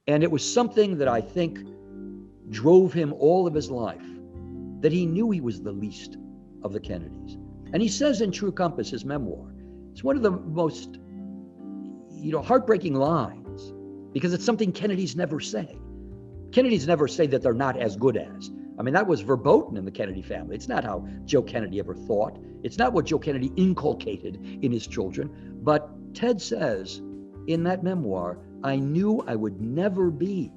And it was something that I think drove him all of his life, that he knew he was the least of the Kennedys. And he says in True Compass, his memoir, it's one of the most, heartbreaking lines, because it's something Kennedys never say. Kennedys never say that they're not as good as. I mean, that was verboten in the Kennedy family. It's not how Joe Kennedy ever thought. It's not what Joe Kennedy inculcated in his children. But Ted says in that memoir, I knew I would never be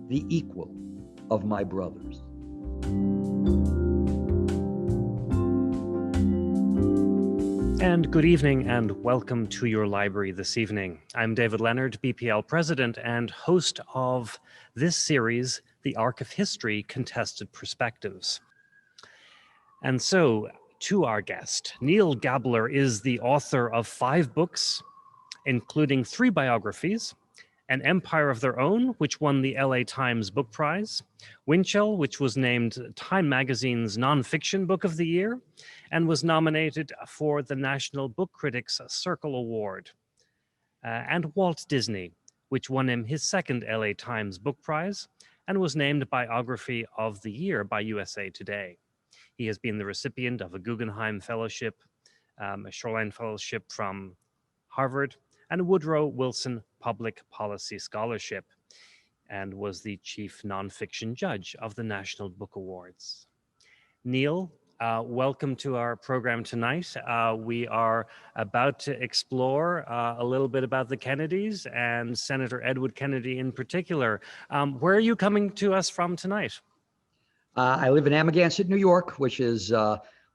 the equal of my brothers. And good evening and welcome to your library this evening. I'm David Leonard, BPL President and host of this series, The Arc of History, Contested Perspectives. And so, to our guest, Neal Gabler is the author of 5 books, including 3 biographies, An Empire of Their Own, which won the LA Times Book Prize, Winchell, which was named Time Magazine's Nonfiction Book of the Year, and was nominated for the National Book Critics Circle Award, and Walt Disney, which won him his 2nd LA Times Book Prize, and was named Biography of the Year by USA Today. He has been the recipient of a Guggenheim Fellowship, a Shoreline Fellowship from Harvard, and a Woodrow Wilson Public Policy Scholarship, and was the chief nonfiction judge of the National Book Awards. Neal, welcome to our program tonight. We are about to explore a little bit about the Kennedys and Senator Edward Kennedy in particular. Where are you coming to us from tonight? I live in Amagansett, New York, which is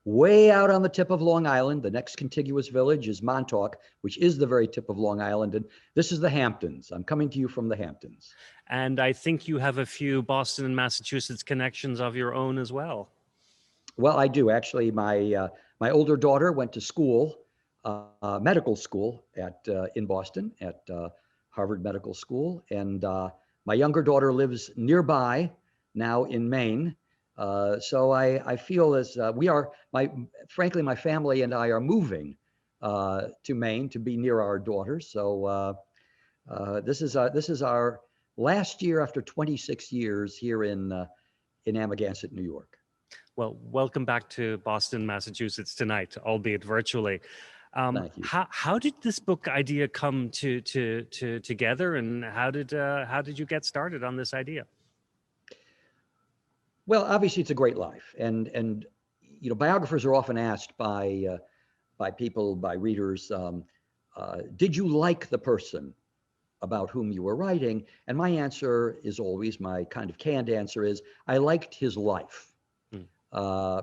way out on the tip of Long Island. The next contiguous village is Montauk, which is the very tip of Long Island. And this is the Hamptons. I'm coming to you from the Hamptons. And I think you have a few Boston and Massachusetts connections of your own as well. Well, I do. Actually, my older daughter went to school, medical school in Boston at Harvard Medical School. And my younger daughter lives nearby now in Maine. So I feel as frankly, my family and I are moving to Maine to be near our daughters. So this is our last year after 26 years here in Amagansett, New York. Well, welcome back to Boston, Massachusetts tonight, albeit virtually. Thank you. How did this book idea come together, and how did you get started on this idea? Well, obviously, it's a great life, and biographers are often asked by people, by readers, did you like the person about whom you were writing? And my answer is always, my kind of canned answer is, I liked his life,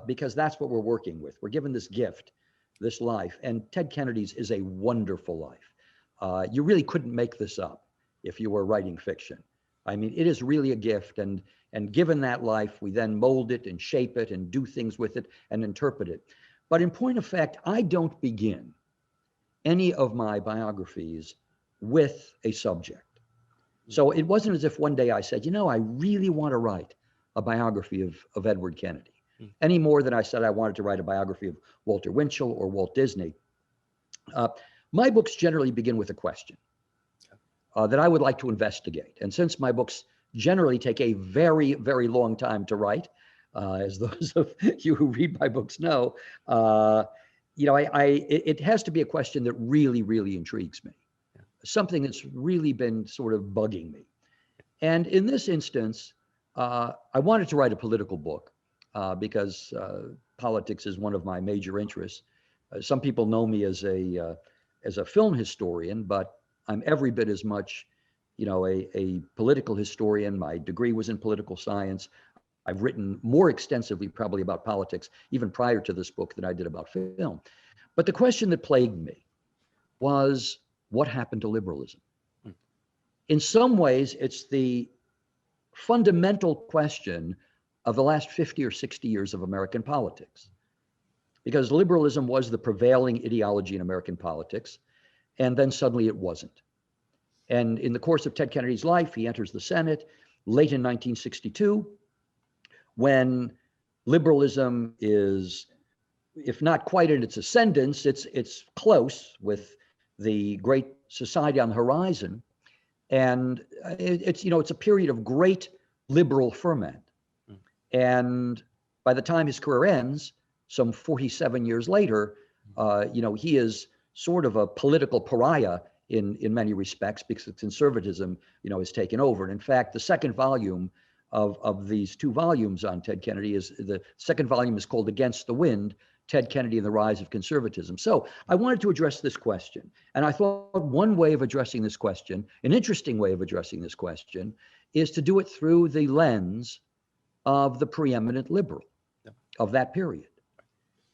because that's what we're working with. We're given this gift, this life, and Ted Kennedy's is a wonderful life. You really couldn't make this up if you were writing fiction. I mean, it is really a gift, and given that life, we then mold it and shape it and do things with it and interpret it. But in point of fact, I don't begin any of my biographies with a subject. So it wasn't as if one day I said, I really want to write a biography of Edward Kennedy, any more than I said I wanted to write a biography of Walter Winchell or Walt Disney. My books generally begin with a question that I would like to investigate. And since my books generally take a very, very long time to write, as those of you who read my books know, it has to be a question that really, really intrigues me, something that's really been sort of bugging me. And in this instance, I wanted to write a political book because politics is one of my major interests. Some people know me as a film historian, but I'm every bit as much, a political historian. My degree was in political science. I've written more extensively probably about politics, even prior to this book, than I did about film. But the question that plagued me was, what happened to liberalism? In some ways, it's the fundamental question of the last 50 or 60 years of American politics, because liberalism was the prevailing ideology in American politics. And then suddenly it wasn't. And in the course of Ted Kennedy's life, he enters the Senate late in 1962, when liberalism is, if not quite in its ascendance, it's close with the Great Society on the horizon. And it's a period of great liberal ferment. And by the time his career ends, some 47 years later, he is sort of a political pariah in many respects, because conservatism, has taken over. And in fact, the second volume of these two volumes on Ted Kennedy the second volume is called Against the Wind, Ted Kennedy and the Rise of Conservatism. So I wanted to address this question. And I thought one way of addressing this question, an interesting way of addressing this question, is to do it through the lens of the preeminent liberal of that period.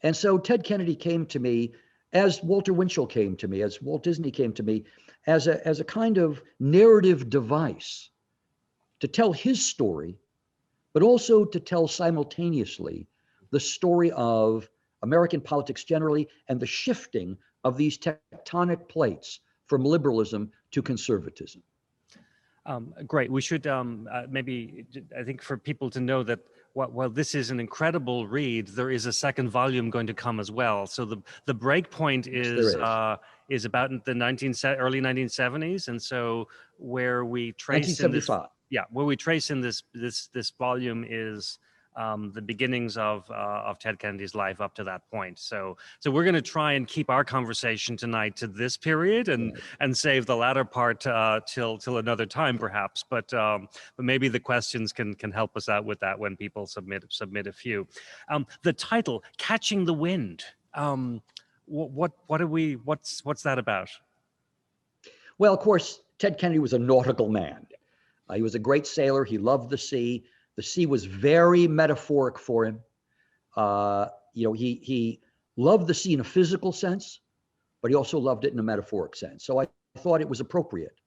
And so Ted Kennedy came to me, as Walter Winchell came to me, as Walt Disney came to me, as a kind of narrative device to tell his story, but also to tell simultaneously the story of American politics generally and the shifting of these tectonic plates from liberalism to conservatism. Great. We should maybe, I think, for people to know that while this is an incredible read, there is a second volume going to come as well. So the break point is about the early 1970s, and so where we trace in this, where we trace in this volume is the beginnings of Ted Kennedy's life up to that point. So we're going to try and keep our conversation tonight to this period and save the latter part till another time, perhaps. But maybe the questions can help us out with that when people submit a few. The title, "Catching the Wind." What's that about? Well, of course, Ted Kennedy was a nautical man. He was a great sailor. He loved the sea. The sea was very metaphoric for him. He loved the sea in a physical sense, but he also loved it in a metaphoric sense. So I thought it was appropriate.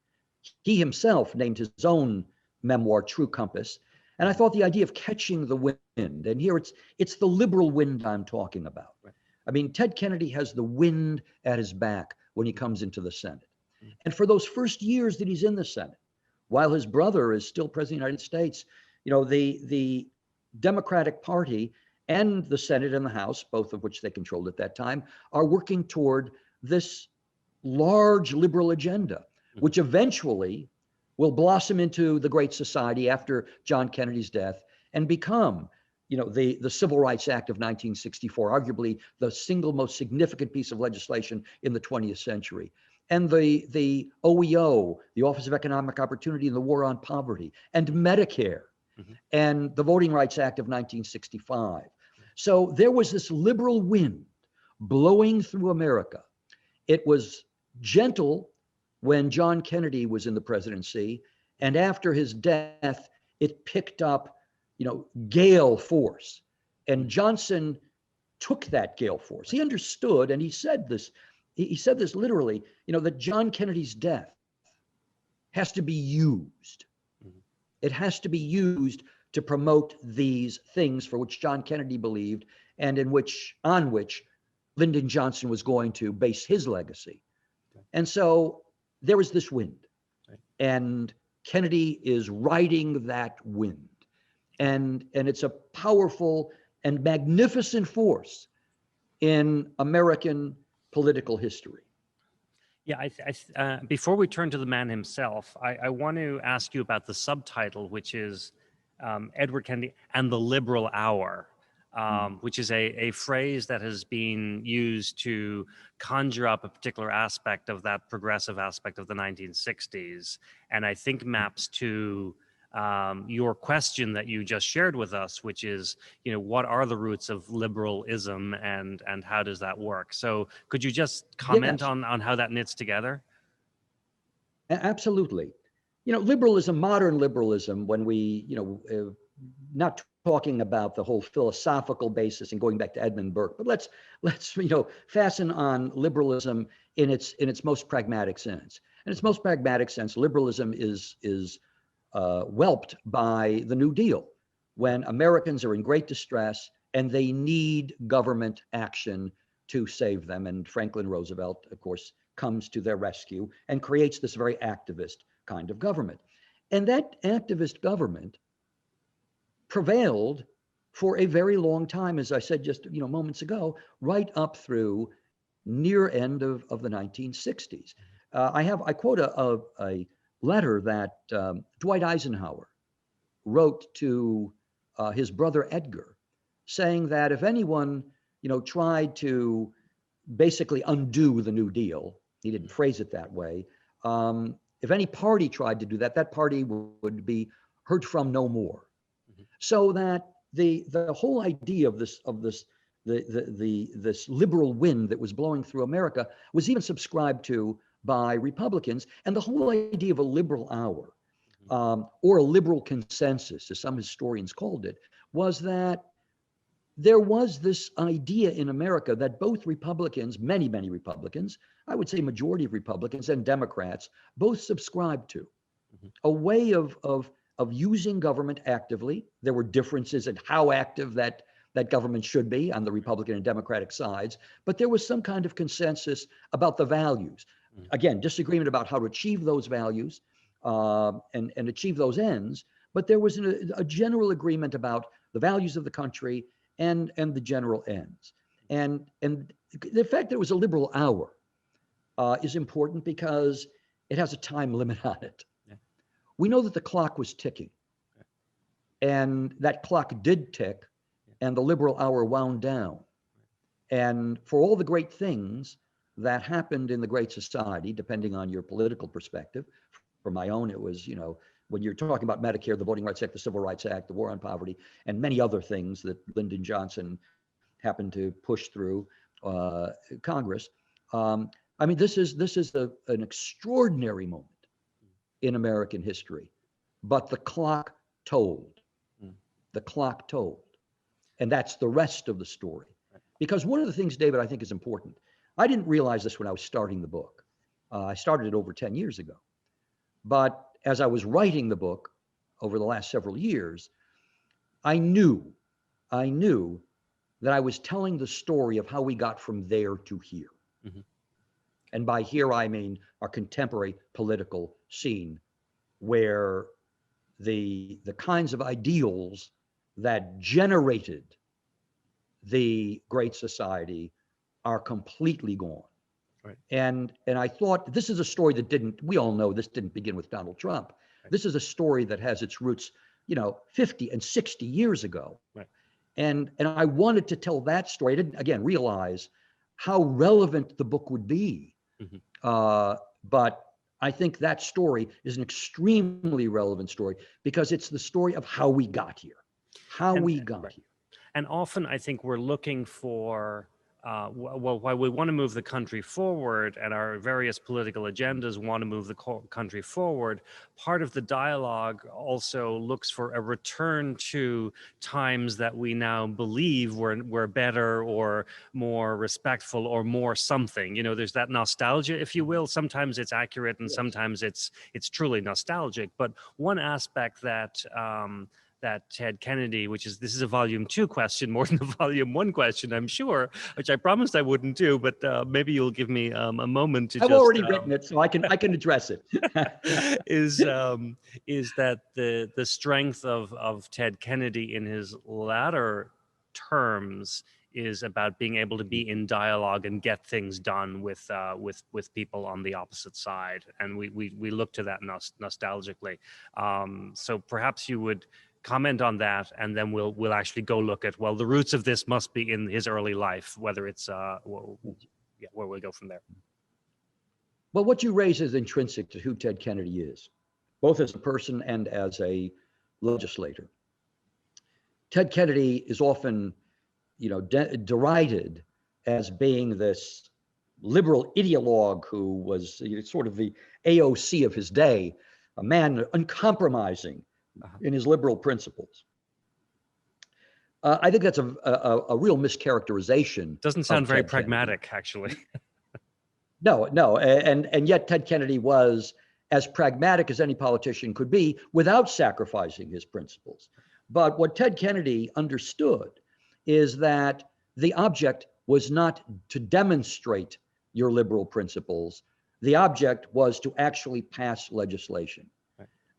He himself named his own memoir, True Compass. And I thought the idea of catching the wind, and here it's the liberal wind I'm talking about. Right. I mean, Ted Kennedy has the wind at his back when he comes into the Senate. And for those first years that he's in the Senate, while his brother is still president of the United States, the Democratic Party and the Senate and the House, both of which they controlled at that time, are working toward this large liberal agenda, which eventually will blossom into the Great Society after John Kennedy's death and become, the Civil Rights Act of 1964, arguably the single most significant piece of legislation in the 20th century. And the OEO, the Office of Economic Opportunity and the War on Poverty, and Medicare, and the Voting Rights Act of 1965. So there was this liberal wind blowing through America. It was gentle when John Kennedy was in the presidency, and after his death, it picked up, gale force. And Johnson took that gale force. He understood, and he said this literally, that John Kennedy's death has to be used. It has to be used to promote these things for which John Kennedy believed and on which Lyndon Johnson was going to base his legacy. And so there was this wind, and Kennedy is riding that wind. And it's a powerful and magnificent force in American political history. Yeah, before we turn to the man himself, I want to ask you about the subtitle, which is Edward Kennedy and the Liberal Hour, which is a phrase that has been used to conjure up a particular aspect of that progressive aspect of the 1960s, and I think maps to your question that you just shared with us, which is, what are the roots of liberalism and how does that work? So could you just comment on how that knits together? Absolutely. Liberalism, modern liberalism, when we, not talking about the whole philosophical basis and going back to Edmund Burke, but let's fasten on liberalism in its most pragmatic sense. In its most pragmatic sense, liberalism is whelped by the New Deal, when Americans are in great distress and they need government action to save them. And Franklin Roosevelt, of course, comes to their rescue and creates this very activist kind of government. And that activist government prevailed for a very long time, as I said just moments ago, right up through near end of the 1960s. I quote a letter that Dwight Eisenhower wrote to his brother Edgar, saying that if anyone, tried to basically undo the New Deal, he didn't phrase it that way. If any party tried to do that, that party would be heard from no more. So that the whole idea of this this liberal wind that was blowing through America was even subscribed to by Republicans, and the whole idea of a liberal hour or a liberal consensus, as some historians called it, was that there was this idea in America that both Republicans, many Republicans, I would say majority of Republicans and Democrats, both subscribed to a way of using government actively. There were differences in how active that government should be on the Republican and Democratic sides, but there was some kind of consensus about the values. Again, disagreement about how to achieve those values and achieve those ends, but there was a general agreement about the values of the country and the general ends. And the fact that it was a liberal hour is important because it has a time limit on it. Yeah. We know that the clock was ticking, and that clock did tick, and the liberal hour wound down. And for all the great things that happened in the Great Society, depending on your political perspective, for my own, it was, when you're talking about Medicare, the Voting Rights Act, the Civil Rights Act, the War on Poverty, and many other things that Lyndon Johnson happened to push through Congress. This is an extraordinary moment in American history, but the clock told. The clock told. And that's the rest of the story. Because one of the things, David, I think is important, I didn't realize this when I was starting the book. I started it over 10 years ago. But as I was writing the book over the last several years, I knew that I was telling the story of how we got from there to here. And by here, I mean our contemporary political scene, where the kinds of ideals that generated the Great Society are completely gone. Right. And I thought, this is a story that we all know this didn't begin with Donald Trump. Right. This is a story that has its roots, 50 and 60 years ago. Right. And I wanted to tell that story. I didn't, again, realize how relevant the book would be. But I think that story is an extremely relevant story because it's the story of how we got here. Here. And often I think we're looking for, while we want to move the country forward and our various political agendas want to move the country forward, part of the dialogue also looks for a return to times that we now believe were better or more respectful or more something. There's that nostalgia, if you will. Sometimes it's accurate and sometimes it's truly nostalgic. But one aspect that Ted Kennedy, this is a volume 2 question more than a volume 1 question, I'm sure, which I promised I wouldn't do, but maybe you'll give me a moment to I've already written it, so I can address it. is that the strength of Ted Kennedy in his latter terms is about being able to be in dialogue and get things done with people on the opposite side, and we look to that nostalgically. So perhaps you would comment on that, and then we'll actually go look at, the roots of this must be in his early life, whether it's where we go from there. Well, what you raise is intrinsic to who Ted Kennedy is, both as a person and as a legislator. Ted Kennedy is often, derided as being this liberal ideologue who was sort of the AOC of his day, a man uncompromising in his liberal principles. I think that's a real mischaracterization. Doesn't sound very pragmatic, actually. No, and yet Ted Kennedy was as pragmatic as any politician could be without sacrificing his principles. But what Ted Kennedy understood is that the object was not to demonstrate your liberal principles. The object was to actually pass legislation.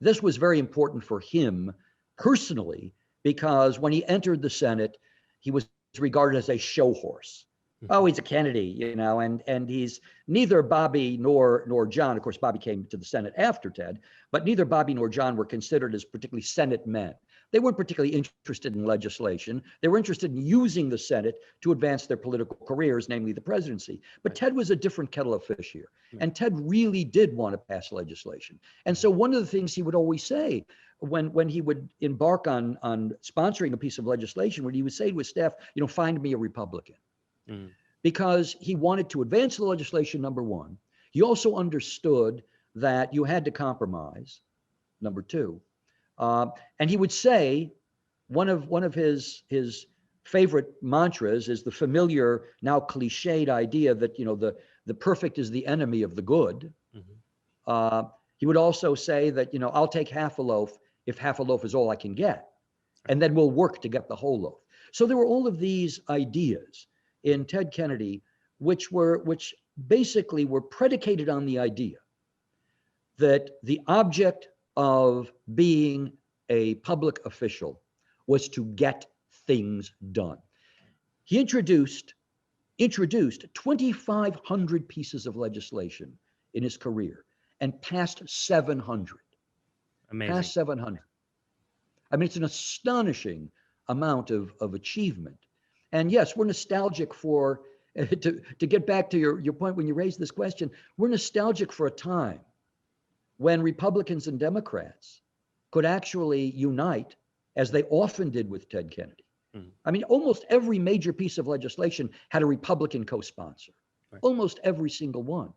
This was very important for him personally, because when he entered the Senate, he was regarded as a show horse. Oh, he's a Kennedy, you know, and he's neither Bobby nor John. Of course, Bobby came to the Senate after Ted, but neither Bobby nor John were considered as particularly Senate men. They weren't particularly interested in legislation. They were interested in using the Senate to advance their political careers, namely the presidency. But Ted was a different kettle of fish here. And Ted really did want to pass legislation. And so one of the things he would always say when he would embark on sponsoring a piece of legislation, when he would say to his staff, you know, find me a Republican. Because he wanted to advance the legislation, number one. He also understood that you had to compromise, number two. And he would say one of his favorite mantras is the familiar, now cliched idea that, you know, the perfect is the enemy of the good. He would also say that, you know, I'll take half a loaf if half a loaf is all I can get, and then we'll work to get the whole loaf. So there were all of these ideas in Ted Kennedy, which basically were predicated on the idea that the object of being a public official was to get things done. He introduced 2,500 pieces of legislation in his career and passed 700. Amazing. Passed 700. I mean, it's an astonishing amount of achievement. And yes, we're nostalgic for, to get back to your point when you raised this question, we're nostalgic for a time when Republicans and Democrats could actually unite, as they often did with Ted Kennedy. I mean, almost every major piece of legislation had a Republican co-sponsor, almost every single one.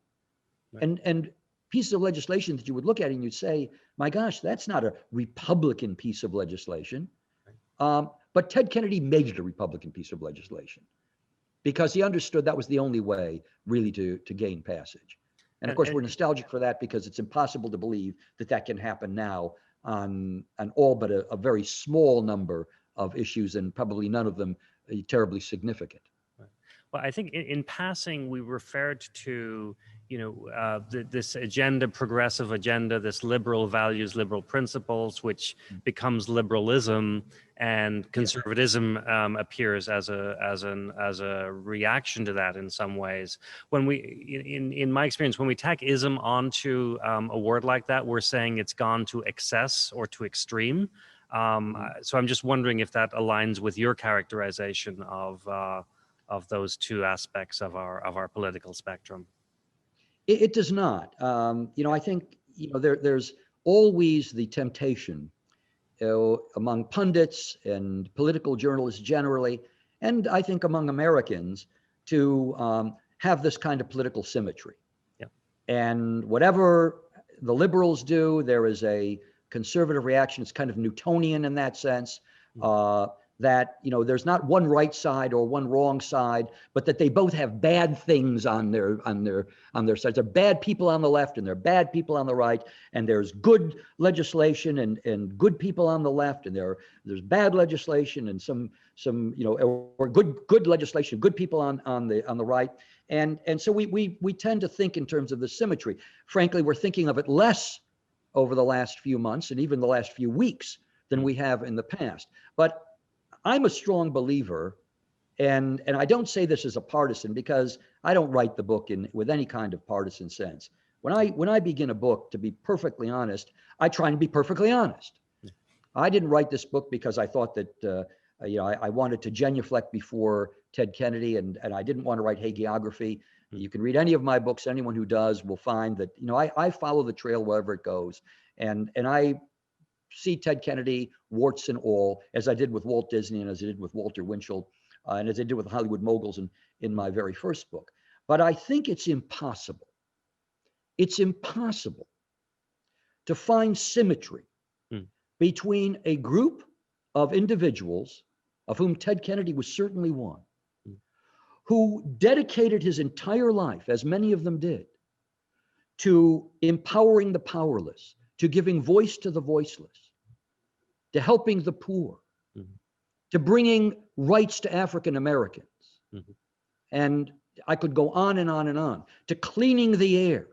And pieces of legislation that you would look at and you'd say, my gosh, that's not a Republican piece of legislation. But Ted Kennedy made it a Republican piece of legislation because he understood that was the only way really to gain passage. And of course, we're nostalgic for that because it's impossible to believe that that can happen now on all but a very small number of issues, and probably none of them terribly significant. Well, I think in passing, we referred to, you know, this agenda, progressive agenda, this liberal values, liberal principles, which becomes liberalism, and conservatism appears as a reaction to that in some ways. When we, in my experience, when we tack ism onto a word like that, we're saying it's gone to excess or to extreme. So I'm just wondering if that aligns with your characterization of those two aspects of our political spectrum. It does not. You know, I think, you know, there's always the temptation among pundits and political journalists generally, and I think among Americans, to have this kind of political symmetry. Yeah. And whatever the liberals do, there is a conservative reaction. It's kind of Newtonian in that sense. That, you know, there's not one right side or one wrong side, but that they both have bad things on their sides. There are bad people on the left and there are bad people on the right, and there's good legislation and good people on the left, and there's bad legislation and some you know, or good legislation, good people on the right. And so we tend to think in terms of the symmetry. Frankly, we're thinking of it less over the last few months and even the last few weeks than we have in the past. But I'm a strong believer, and I don't say this as a partisan because I don't write the book with any kind of partisan sense. When I begin a book, to be perfectly honest, I try and be perfectly honest. I didn't write this book because I thought that you know, I wanted to genuflect before Ted Kennedy, and I didn't want to write hagiography. You can read any of my books. Anyone who does will find that, you know, I follow the trail wherever it goes, and I see Ted Kennedy, warts and all, as I did with Walt Disney and as I did with Walter Winchell, and as I did with Hollywood moguls in my very first book. But I think it's impossible to find symmetry between a group of individuals, of whom Ted Kennedy was certainly one, who dedicated his entire life, as many of them did, to empowering the powerless, to giving voice to the voiceless, to helping the poor, to bringing rights to African Americans. And I could go on and on and on, to cleaning the air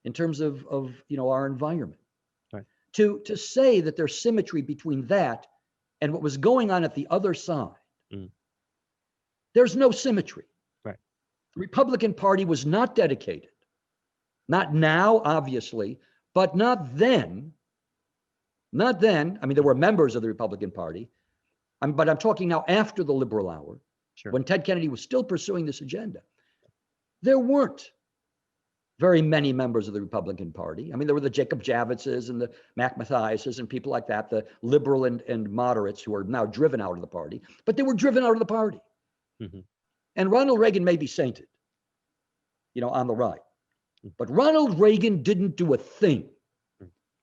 in terms of you know, our environment. Right. To say that there's symmetry between that and what was going on at the other side, there's no symmetry. Right. The Republican Party was not dedicated. Not now, obviously, but not then. Not then. I mean, there were members of the Republican Party, but I'm talking now after the liberal hour, Sure. when Ted Kennedy was still pursuing this agenda. There weren't very many members of the Republican Party. I mean, there were the Jacob Javitzes and the Mac Mathiases and people like that, the liberal and moderates who are now driven out of the party, but they were driven out of the party. Mm-hmm. And Ronald Reagan may be sainted, on the right. But Ronald Reagan didn't do a thing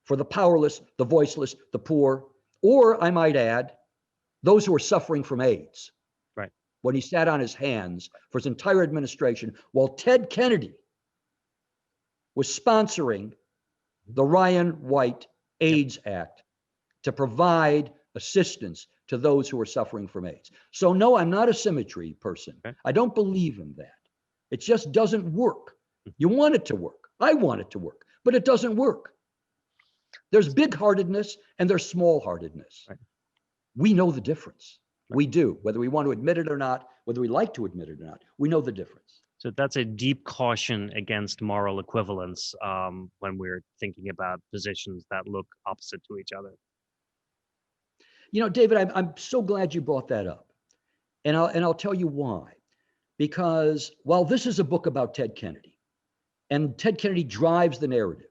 for the powerless, the voiceless, the poor, or I might add, those who are suffering from AIDS. Right. When he sat on his hands for his entire administration, while Ted Kennedy was sponsoring the Ryan White AIDS Act to provide assistance to those who are suffering from AIDS. So no, I'm not a symmetry person. Okay. I don't believe in that. It just doesn't work. You want it to work. I want it to work, but it doesn't work. There's big-heartedness and there's small-heartedness. Right. We know the difference. Right. We do, whether we want to admit it or not, whether we like to admit it or not, we know the difference. So that's a deep caution against moral equivalence when we're thinking about positions that look opposite to each other. David, I'm so glad you brought that up. And I'll tell you why. Because while this is a book about Ted Kennedy, and Ted Kennedy drives the narrative,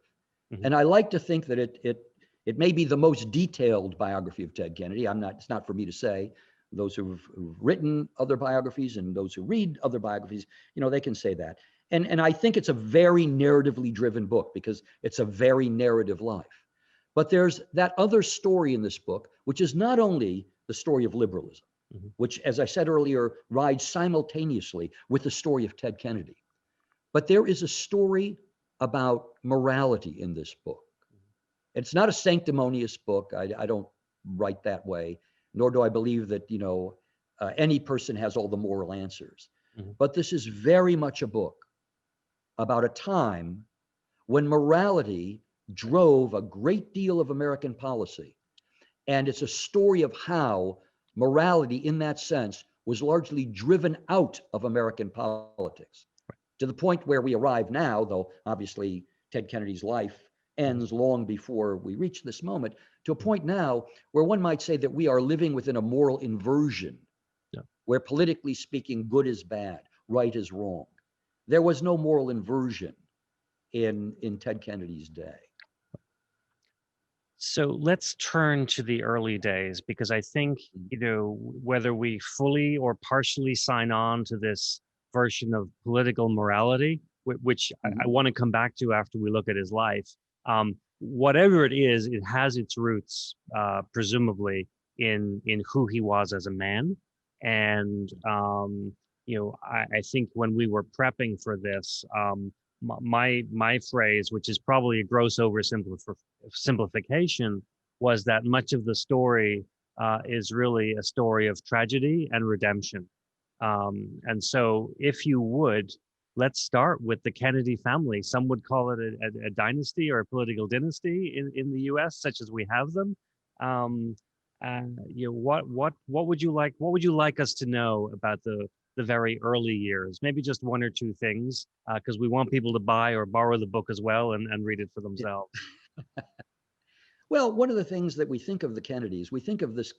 Mm-hmm. and I like to think that it may be the most detailed biography of Ted Kennedy. It's not for me to say. Those who've written other biographies and those who read other biographies, they can say that. And I think it's a very narratively driven book because it's a very narrative life. But there's that other story in this book, which is not only the story of liberalism, mm-hmm. which, as I said earlier, rides simultaneously with the story of Ted Kennedy. But there is a story about morality in this book. It's not a sanctimonious book. I don't write that way, nor do I believe that, any person has all the moral answers. Mm-hmm. But this is very much a book about a time when morality drove a great deal of American policy. And it's a story of how morality, in that sense, was largely driven out of American politics. Right. To the point where we arrive now, though obviously Ted Kennedy's life ends long before we reach this moment, to a point now where one might say that we are living within a moral inversion, where politically speaking, good is bad, right is wrong. There was no moral inversion in Ted Kennedy's day. So let's turn to the early days, because I think, whether we fully or partially sign on to this version of political morality, which I want to come back to after we look at his life, whatever it is, it has its roots, presumably, in who he was as a man. And, I think when we were prepping for this, my phrase, which is probably a gross oversimplification, was that much of the story is really a story of tragedy and redemption. And so if you would, let's start with the Kennedy family. Some would call it a dynasty or a political dynasty in the US, such as we have them. What would you like us to know about the very early years? Maybe just one or two things, because we want people to buy or borrow the book as well and read it for themselves. Well, one of the things that we think of the Kennedys, we think of this,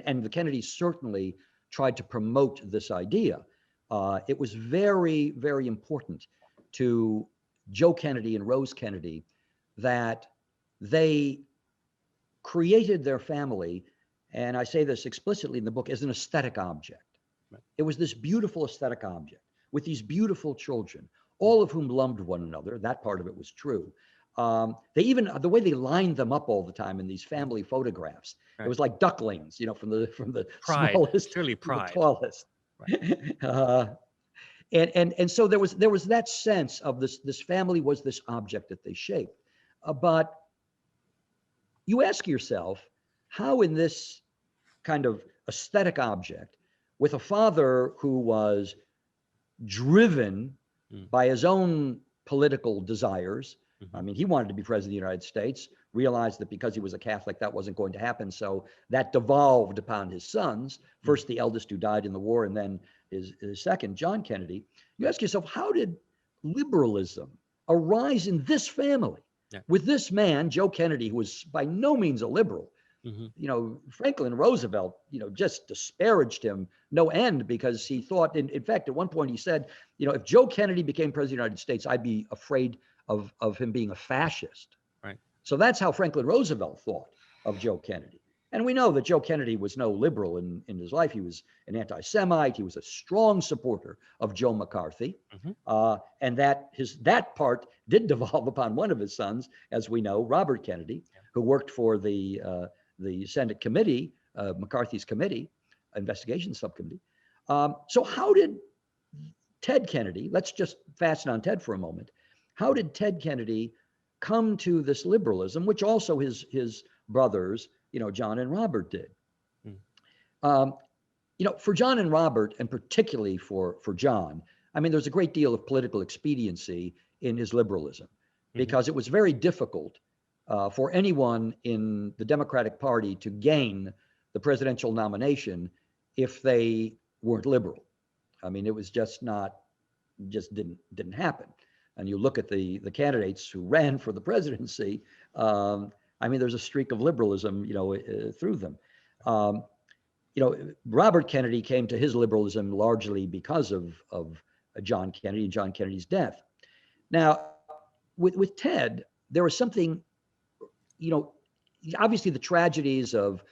and the Kennedys certainly tried to promote this idea. It was very, very important to Joe Kennedy and Rose Kennedy that they created their family, and I say this explicitly in the book, as an aesthetic object. Right. It was this beautiful aesthetic object with these beautiful children, all of whom loved one another. That part of it was true. They even, the way they lined them up all the time in these family photographs, right. It was like ducklings, from the pride. Smallest Surely to pride. the tallest. Right. And so there was that sense of this family was this object that they shaped. But you ask yourself, how in this kind of aesthetic object, with a father who was driven by his own political desires, I mean, he wanted to be president of the United States, realized that because he was a Catholic, that wasn't going to happen. So that devolved upon his sons, first the eldest who died in the war, and then his second, John Kennedy. You ask yourself, how did liberalism arise in this family with this man, Joe Kennedy, who was by no means a liberal? You know, Franklin Roosevelt, you know, just disparaged him no end because he thought, in fact, at one point he said, you know, if Joe Kennedy became president of the United States, I'd be afraid of him being a fascist. Right. So that's how Franklin Roosevelt thought of Joe Kennedy. And we know that Joe Kennedy was no liberal in his life. He was an anti-Semite. He was a strong supporter of Joe McCarthy. And that part did devolve upon one of his sons, as we know, Robert Kennedy, who worked for the Senate committee, McCarthy's committee, investigation subcommittee. So how did Ted Kennedy, let's just fasten on Ted for a moment. How did Ted Kennedy come to this liberalism, which also his brothers, you know, John and Robert did? You know, for John and Robert, and particularly for John, I mean, there's a great deal of political expediency in his liberalism because it was very difficult for anyone in the Democratic Party to gain the presidential nomination if they weren't liberal. I mean, it was just didn't happen. And you look at the candidates who ran for the presidency, I mean, there's a streak of liberalism, you know, through them. You know, Robert Kennedy came to his liberalism largely because of John Kennedy and John Kennedy's death. Now, with Ted, there was something, you know, obviously the tragedies of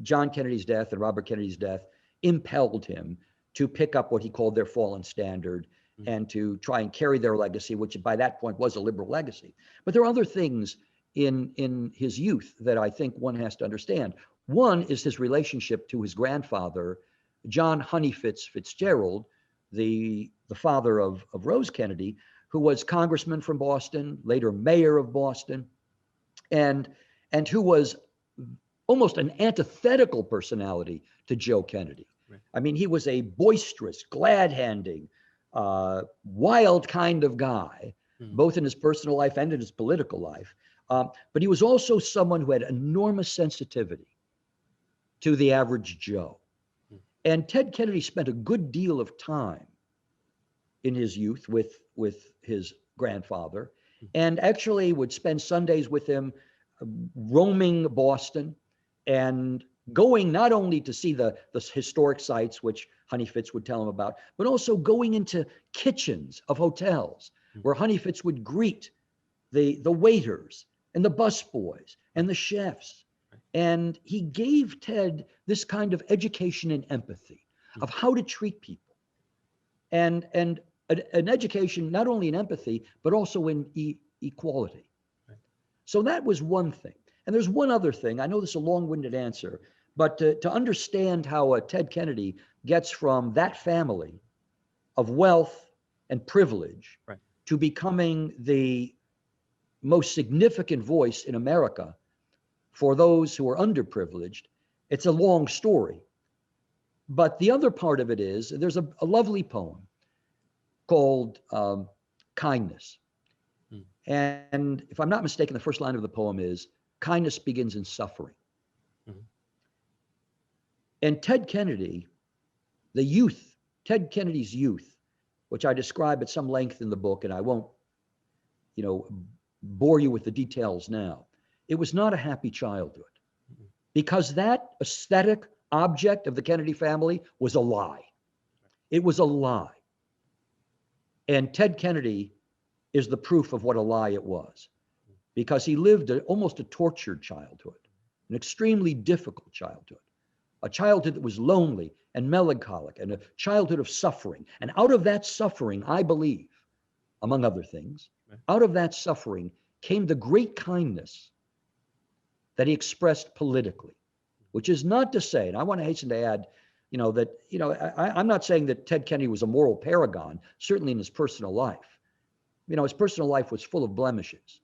John Kennedy's death and Robert Kennedy's death impelled him to pick up what he called their fallen standard and to try and carry their legacy, which by that point was a liberal legacy. But there are other things in his youth that I think one has to understand. One is his relationship to his grandfather, John Honeyfitz Fitzgerald, the father of Rose Kennedy, who was congressman from Boston, later mayor of Boston, and who was almost an antithetical personality to Joe Kennedy. Right. I mean, he was a boisterous, glad-handing, wild kind of guy, both in his personal life and in his political life. But he was also someone who had enormous sensitivity to the average Joe. And Ted Kennedy spent a good deal of time in his youth with his grandfather, and actually would spend Sundays with him roaming Boston and going not only to see the historic sites, which Honeyfitz would tell him about, but also going into kitchens of hotels where Honeyfitz would greet the waiters and the busboys and the chefs. And he gave Ted this kind of education and empathy of how to treat people, and an education not only in empathy, but also in equality. Right. So that was one thing. And there's one other thing. I know this is a long-winded answer, but to understand how Ted Kennedy gets from that family of wealth and privilege to becoming the most significant voice in America for those who are underprivileged, it's a long story. But the other part of it is, there's a lovely poem called Kindness. And if I'm not mistaken, the first line of the poem is, kindness begins in suffering. And Ted Kennedy, Ted Kennedy's youth, which I describe at some length in the book, and I won't, you know, bore you with the details now. It was not a happy childhood because that aesthetic object of the Kennedy family was a lie. It was a lie. And Ted Kennedy is the proof of what a lie it was, because he lived almost a tortured childhood, an extremely difficult childhood, a childhood that was lonely and melancholic, and a childhood of suffering. And out of that suffering, I believe, among other things, out of that suffering came the great kindness that he expressed politically, which is not to say, and I want to hasten to add, you know, that, you know, I'm not saying that Ted Kennedy was a moral paragon, certainly in his personal life. You know, his personal life was full of blemishes.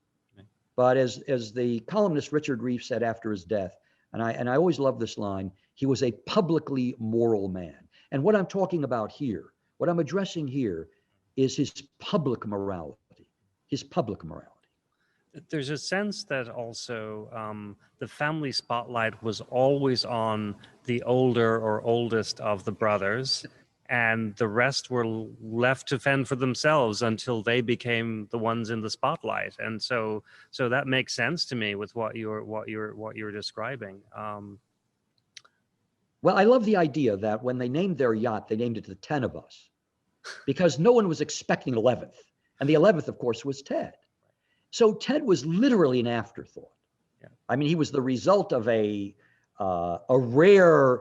But as the columnist Richard Reeve said after his death, and I always love this line, he was a publicly moral man. And what I'm talking about here, what I'm addressing here, is his public morality, his public morality. There's a sense that also the family spotlight was always on the older or oldest of the brothers, and the rest were left to fend for themselves until they became the ones in the spotlight. And so that makes sense to me with what you're describing. Well, I love the idea that when they named their yacht, they named it the 10 of Us, because no one was expecting 11th. And the 11th, of course, was Ted. So Ted was literally an afterthought. Yeah. I mean, he was the result of a rare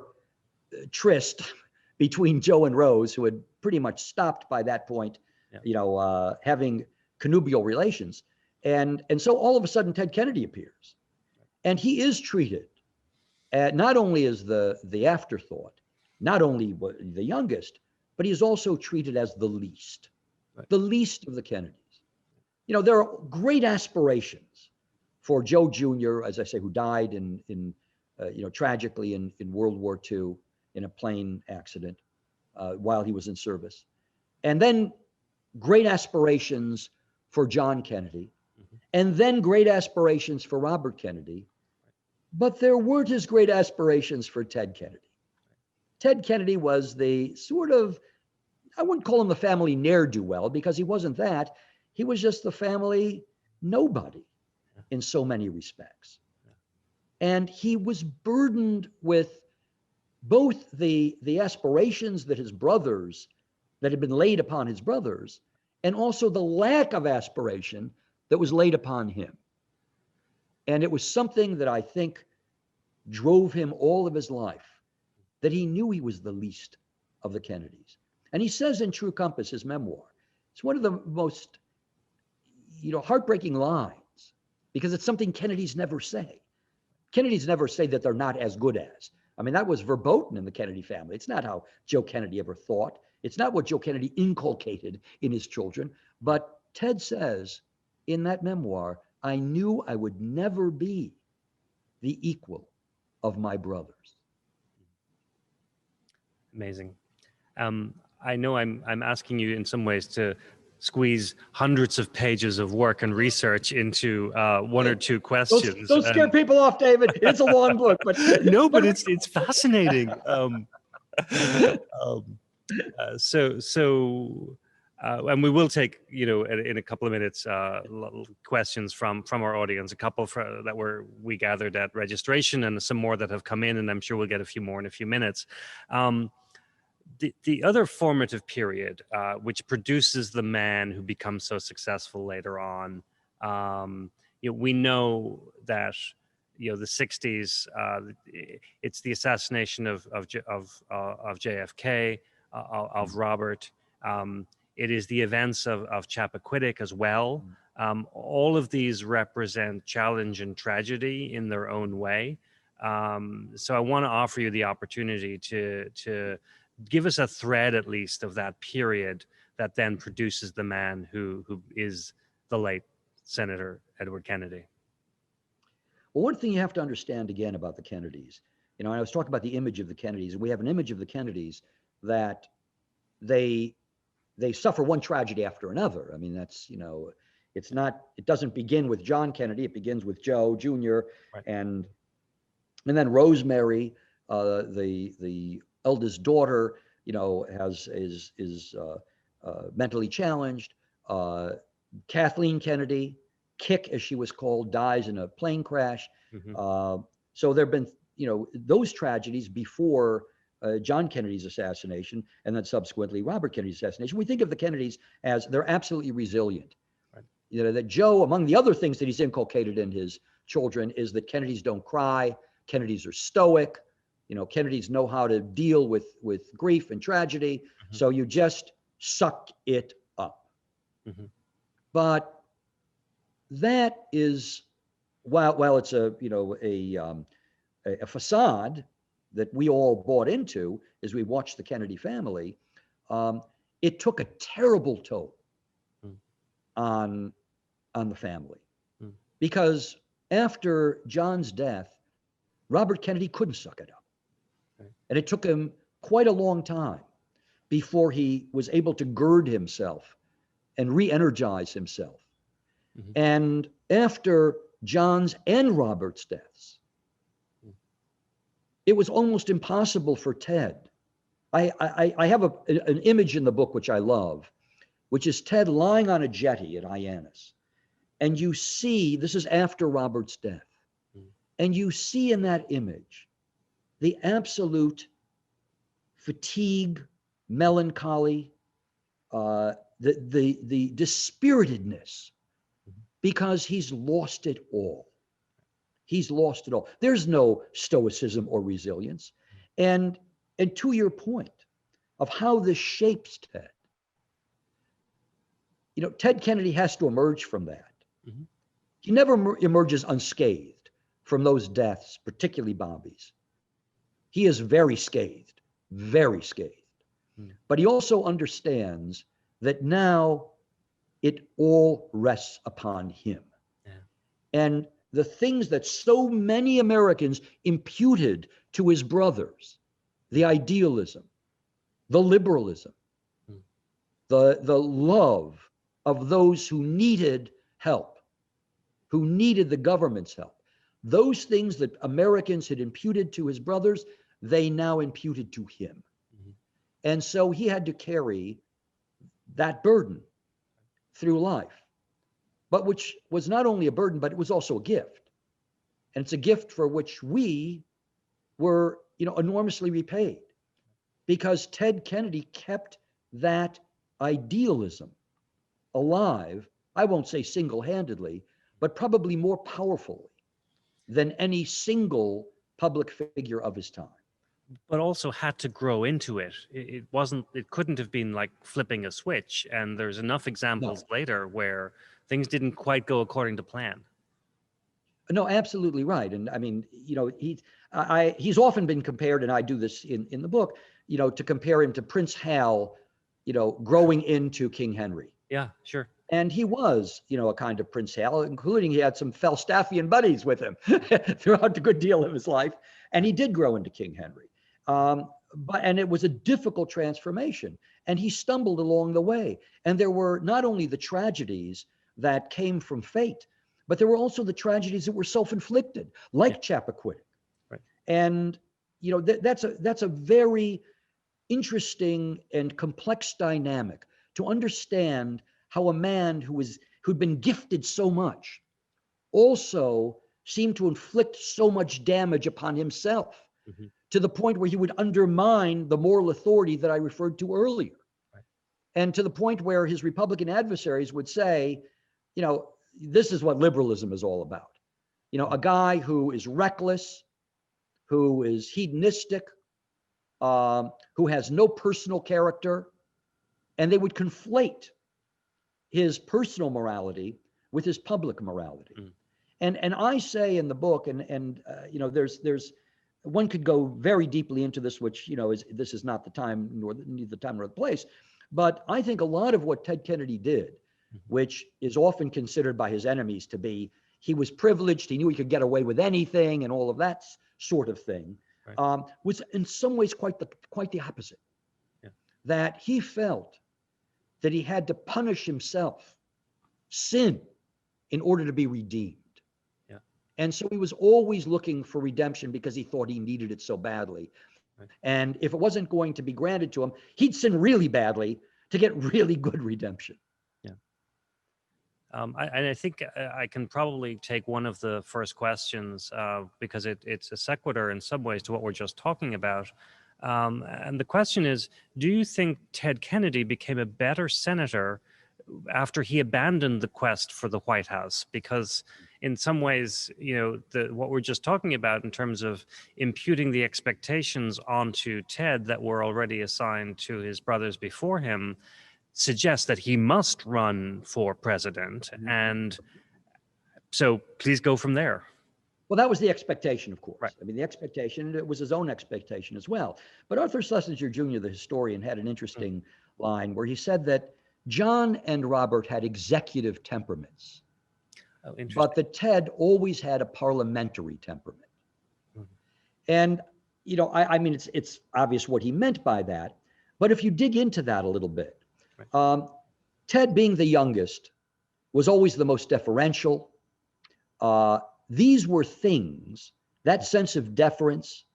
tryst between Joe and Rose, who had pretty much stopped by that point, yeah, having connubial relations. And so all of a sudden, Ted Kennedy appears. And he is treated not only as the afterthought, not only the youngest, but he is also treated as the least, right, the least of the Kennedys. You know, there are great aspirations for Joe Jr., as I say, who died tragically in World War II in a plane accident while he was in service. And then great aspirations for John Kennedy, mm-hmm, and then great aspirations for Robert Kennedy. But there weren't as great aspirations for Ted Kennedy. Ted Kennedy was the sort of, I wouldn't call him the family ne'er-do-well, because he wasn't that. He was just the family nobody in so many respects. And he was burdened with both the aspirations that had been laid upon his brothers, and also the lack of aspiration that was laid upon him. And it was something that I think drove him all of his life, that he knew he was the least of the Kennedys. And he says in True Compass, his memoir, it's one of the most, heartbreaking lines, because it's something Kennedys never say. Kennedys never say that they're not as good as. I mean, that was verboten in the Kennedy family. It's not how Joe Kennedy ever thought. It's not what Joe Kennedy inculcated in his children. But Ted says in that memoir, I knew I would never be the equal of my brothers. Amazing. I know I'm asking you in some ways to squeeze hundreds of pages of work and research into one or two questions. Don't scare people off, David. It's a long book, but no, but it's fascinating. And we will take, in a couple of minutes, questions from our audience, a couple that we gathered at registration, and some more that have come in, and I'm sure we'll get a few more in a few minutes. The other formative period, which produces the man who becomes so successful later on, we know that the 60s, it's the assassination of JFK, of Robert. It is the events of Chappaquiddick as well. All of these represent challenge and tragedy in their own way. So I want to offer you the opportunity to give us a thread, at least, of that period that then produces the man who is the late Senator Edward Kennedy. Well, one thing you have to understand again about the Kennedys, I was talking about the image of the Kennedys, and we have an image of the Kennedys that they suffer one tragedy after another. I mean, that's, it doesn't begin with John Kennedy, it begins with Joe Jr. Right. and then Rosemary, the eldest daughter, is mentally challenged. Kathleen Kennedy, Kick, as she was called, dies in a plane crash. Mm-hmm. So there have been, those tragedies before John Kennedy's assassination, and then subsequently Robert Kennedy's assassination. We think of the Kennedys as they're absolutely resilient. Right. That Joe, among the other things that he's inculcated in his children, is that Kennedys don't cry. Kennedys are stoic. Kennedys know how to deal with grief and tragedy. Mm-hmm. So you just suck it up. Mm-hmm. But that is, while it's a facade that we all bought into as we watched the Kennedy family, it took a terrible toll on the family. Because after John's death, Robert Kennedy couldn't suck it up. And it took him quite a long time before he was able to gird himself and re-energize himself. Mm-hmm. after John's and Robert's deaths, it was almost impossible for Ted. I have an image in the book which I love, which is Ted lying on a jetty at Hyannis. And you see, this is after Robert's death, and you see in that image the absolute fatigue, melancholy, the dispiritedness, because he's lost it all. He's lost it all. There's no stoicism or resilience. And to your point of how this shapes Ted, you know, Ted Kennedy has to emerge from that. He never emerges unscathed from those deaths, particularly Bobby's. He is very scathed, very scathed. But he also understands that now it all rests upon him. And the things that so many Americans imputed to his brothers, the idealism, the liberalism, the love of those who needed help, who needed the government's help, those things that Americans had imputed to his brothers, they now imputed to him. And so he had to carry that burden through life, but which was not only a burden, but it was also a gift. And it's a gift for which we were, you know, enormously repaid, because Ted Kennedy kept that idealism alive. I won't say single-handedly, but probably more powerfully than any single public figure of his time. But also had to grow into it. It couldn't have been like flipping a switch. And there's enough examples later where things didn't quite go according to plan. No, absolutely right. And I mean, you know, he's often been compared, and I do this in the book, you know, to compare him to Prince Hal, you know, growing into King Henry. Yeah, sure. And he was, you know, a kind of Prince Hal, including he had some Falstaffian buddies with him throughout a good deal of his life. And he did grow into King Henry. And it was a difficult transformation, and he stumbled along the way. And there were not only the tragedies that came from fate, but there were also the tragedies that were self-inflicted, like Chappaquiddick. Right. And, you know, that's a very interesting and complex dynamic to understand how a man who'd been gifted so much also seemed to inflict so much damage upon himself, to the point where he would undermine the moral authority that I referred to earlier. Right. And to the point where his Republican adversaries would say, you know, this is what liberalism is all about. You know, a guy who is reckless, who is hedonistic, who has no personal character, and they would conflate his personal morality with his public morality. And I say in the book, and you know, there's one could go very deeply into this, which, you know, this is not the time, neither the time nor the place. But I think a lot of what Ted Kennedy did, which is often considered by his enemies to be, he was privileged, he knew he could get away with anything and all of that sort of thing, right, was in some ways quite the opposite. Yeah. That he felt that he had to punish himself, sin, in order to be redeemed. And so he was always looking for redemption because he thought he needed it so badly. Right. And if it wasn't going to be granted to him, he'd sin really badly to get really good redemption. Yeah. I think I can probably take one of the first questions because it's a sequitur in some ways to what we're just talking about. And the question is, do you think Ted Kennedy became a better senator after he abandoned the quest for the White House? Because in some ways, you know, what we're just talking about in terms of imputing the expectations onto Ted that were already assigned to his brothers before him suggests that he must run for president. And so please go from there. Well, that was the expectation, of course. Right. I mean, the expectation, it was his own expectation as well. But Arthur Schlesinger Jr., the historian, had an interesting line where he said that John and Robert had executive temperaments, but that Ted always had a parliamentary temperament. And, you know, I mean, it's obvious what he meant by that. But if you dig into that a little bit, right, Ted, being the youngest, was always the most deferential, these were things, that sense of deference,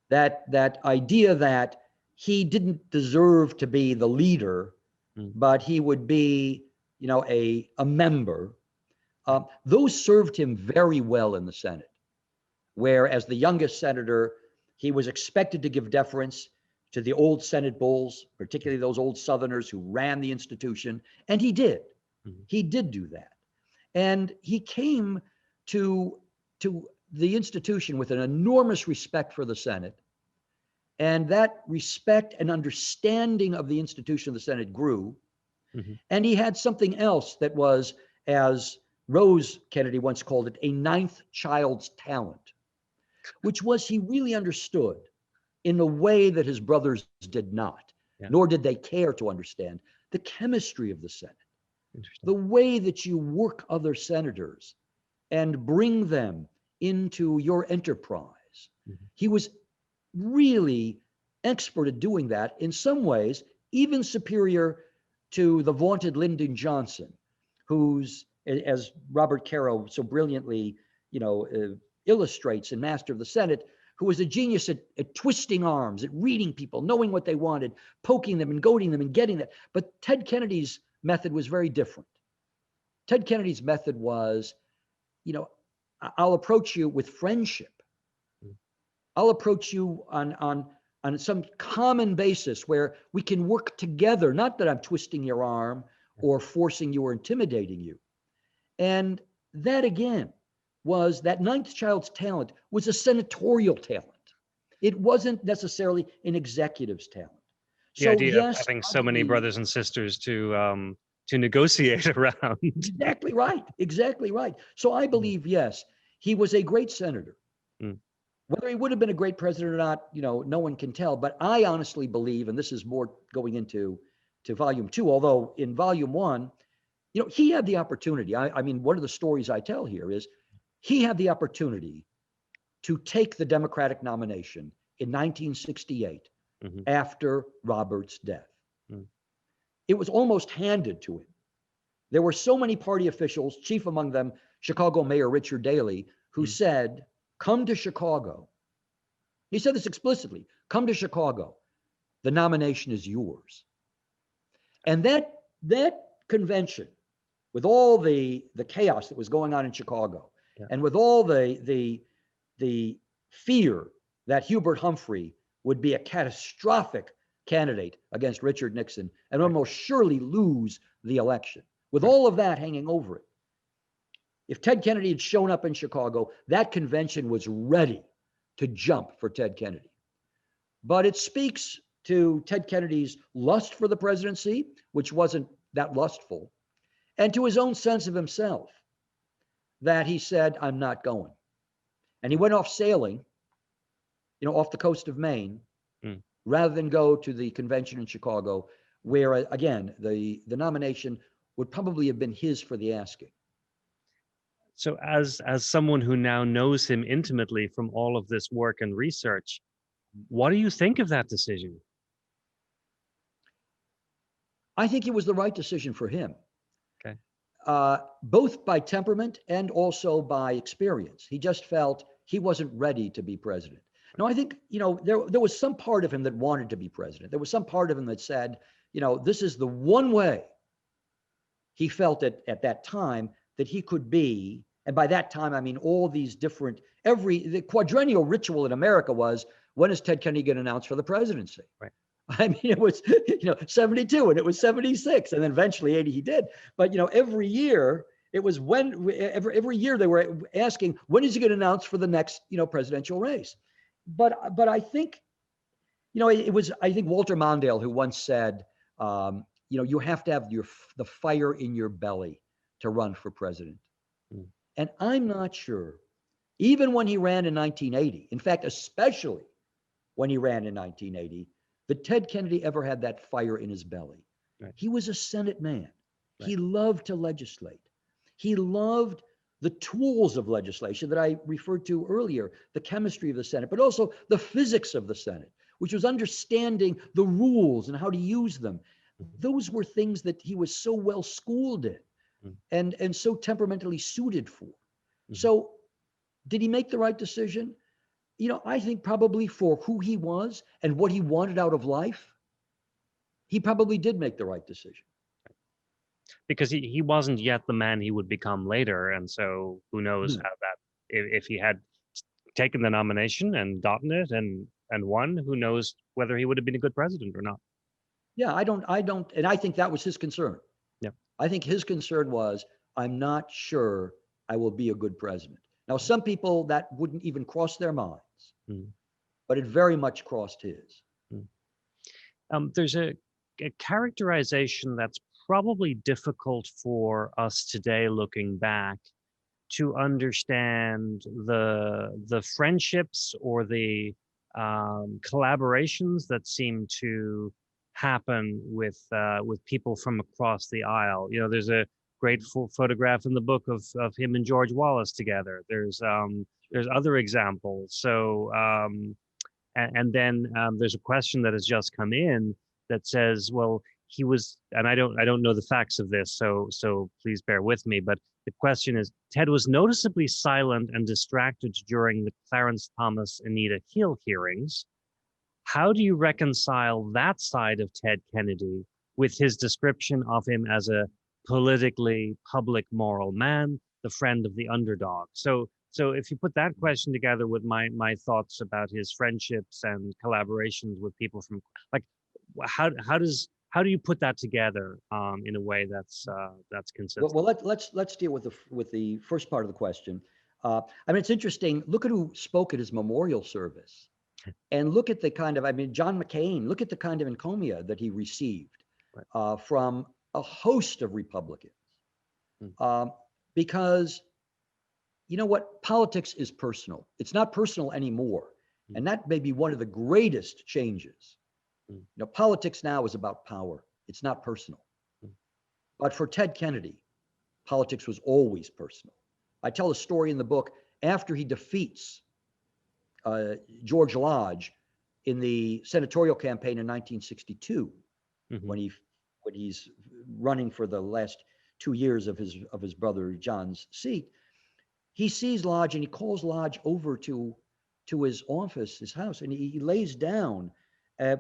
that idea that he didn't deserve to be the leader, but he would be, a member. Those served him very well in the Senate, where as the youngest senator, he was expected to give deference to the old Senate bulls, particularly those old Southerners who ran the institution. And he did. He did do that. And he came to the institution with an enormous respect for the Senate. And that respect and understanding of the institution of the Senate grew. And he had something else that was, as Rose Kennedy once called it, a ninth child's talent, which was he really understood in a way that his brothers did not, nor did they care to understand, the chemistry of the Senate, the way that you work other senators and bring them into your enterprise. He was really expert at doing that, in some ways even superior to the vaunted Lyndon Johnson, who's, as Robert Caro so brilliantly illustrates in Master of the Senate, who was a genius at twisting arms, at reading people, knowing what they wanted, poking them and goading them and getting that. But Ted Kennedy's method was very different. Ted Kennedy's method was, I'll approach you with friendship. I'll approach you on some common basis where we can work together, not that I'm twisting your arm or forcing you or intimidating you. And that, again, was that ninth child's talent was a senatorial talent. It wasn't necessarily an executive's talent. The idea of having so many brothers and sisters to negotiate around. Exactly right. Exactly right. So I believe, yes, he was a great senator. Whether he would have been a great president or not, no one can tell. But I honestly believe, and this is more going into volume 2, although in volume 1, he had the opportunity. I mean, one of the stories I tell here is he had the opportunity to take the Democratic nomination in 1968 after Robert's death. It was almost handed to him. There were so many party officials, chief among them Chicago Mayor Richard Daley, who said, come to Chicago. He said this explicitly, come to Chicago. The nomination is yours. And that convention, with all the chaos that was going on in Chicago, and with all the fear that Hubert Humphrey would be a catastrophic candidate against Richard Nixon and would most surely lose the election, with all of that hanging over it. If Ted Kennedy had shown up in Chicago, that convention was ready to jump for Ted Kennedy. But it speaks to Ted Kennedy's lust for the presidency, which wasn't that lustful, and to his own sense of himself, that he said, I'm not going. And he went off sailing, off the coast of Maine, rather than go to the convention in Chicago, where, again, the nomination would probably have been his for the asking. So as someone who now knows him intimately from all of this work and research, what do you think of that decision? I think it was the right decision for him. Okay. Both by temperament and also by experience. He just felt he wasn't ready to be president. Now, I think, there was some part of him that wanted to be president. There was some part of him that said, this is the one way he felt at that time that he could be. And by that time, I mean, all these different, the quadrennial ritual in America was, when is Ted Kennedy going to announce for the presidency? Right. I mean, it was, 72 and it was 76 and then eventually 80 he did. But, every year it was every year they were asking, when is he going to announce for the next, presidential race? But I think, it was, I think Walter Mondale who once said, you have to have the fire in your belly to run for president. And I'm not sure, even when he ran in 1980, in fact, especially when he ran in 1980, that Ted Kennedy ever had that fire in his belly. Right. He was a Senate man. Right. He loved to legislate. He loved the tools of legislation that I referred to earlier, the chemistry of the Senate, but also the physics of the Senate, which was understanding the rules and how to use them. Those were things that he was so well schooled in and so temperamentally suited for. So did he make the right decision? I think probably for who he was and what he wanted out of life, he probably did make the right decision. Because he wasn't yet the man he would become later. And so who knows how that, if he had taken the nomination and gotten it and won, who knows whether he would have been a good president or not. Yeah, I don't, and I think that was his concern. Yeah. I think his concern was, I'm not sure I will be a good president. Now, some people that wouldn't even cross their minds, but it very much crossed his. There's a characterization that's probably difficult for us today looking back to understand the friendships or the collaborations that seem to happen with people from across the aisle. There's a great photograph in the book of him and George Wallace together. There's other examples. So and then there's a question that has just come in that says, well, he was, and I don't know the facts of this, so please bear with me, but the question is, Ted was noticeably silent and distracted during the Clarence Thomas Anita Hill hearings. How do you reconcile that side of Ted Kennedy with his description of him as a politically public moral man, the friend of the underdog? So if you put that question together with my thoughts about his friendships and collaborations with people from, like, how do you put that together in a way that's consistent? Well, let's deal with the first part of the question. I mean, it's interesting. Look at who spoke at his memorial service, and look at the kind of, John McCain. Look at the kind of encomia that he received from a host of Republicans, because you know what? Politics is personal. It's not personal anymore, and that may be one of the greatest changes. Politics now is about power. It's not personal. But for Ted Kennedy, politics was always personal. I tell a story in the book after he defeats George Lodge in the senatorial campaign in 1962, when he's running for the last 2 years of his brother John's seat. He sees Lodge and he calls Lodge over to his office, his house, and he lays down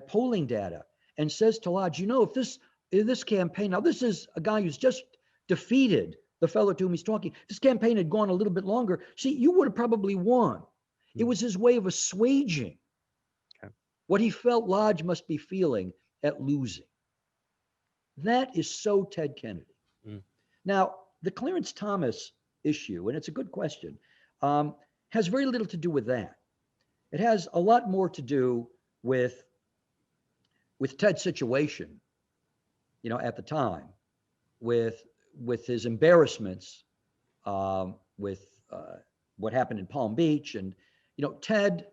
polling data and says to Lodge, if this campaign, now this is a guy who's just defeated the fellow to whom he's talking. This campaign had gone a little bit longer. See, you would have probably won. It was his way of assuaging what he felt Lodge must be feeling at losing. That is so Ted Kennedy. Now, the Clarence Thomas issue, and it's a good question, has very little to do with that. It has a lot more to do with Ted's situation, at the time, with his embarrassments, with what happened in Palm Beach. And, Ted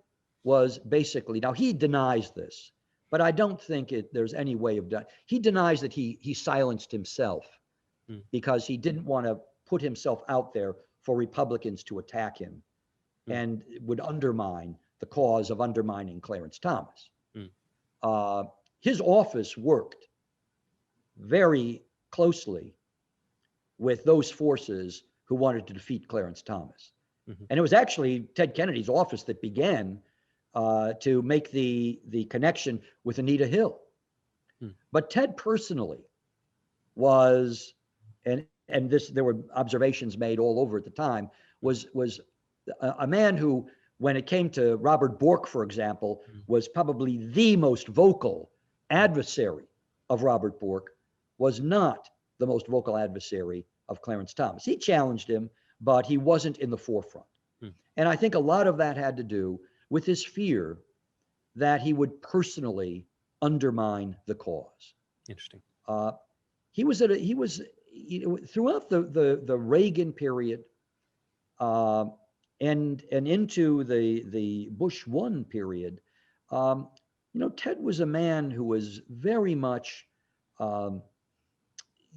was basically, now he denies this, but I don't think there's any way of he denies that he silenced himself because he didn't want to put himself out there for Republicans to attack him and would undermine the cause of undermining Clarence Thomas. His office worked very closely with those forces who wanted to defeat Clarence Thomas. And it was actually Ted Kennedy's office that began to make the connection with Anita Hill. But Ted personally was, and there were observations made all over at the time, was a man who, when it came to Robert Bork, for example, was probably the most vocal adversary of Robert Bork, was not the most vocal adversary of Clarence Thomas. He challenged him, but he wasn't in the forefront. And I think a lot of that had to do with his fear that he would personally undermine the cause. Interesting. He was throughout the Reagan period and into the Bush 1 period. Ted was a man who was very much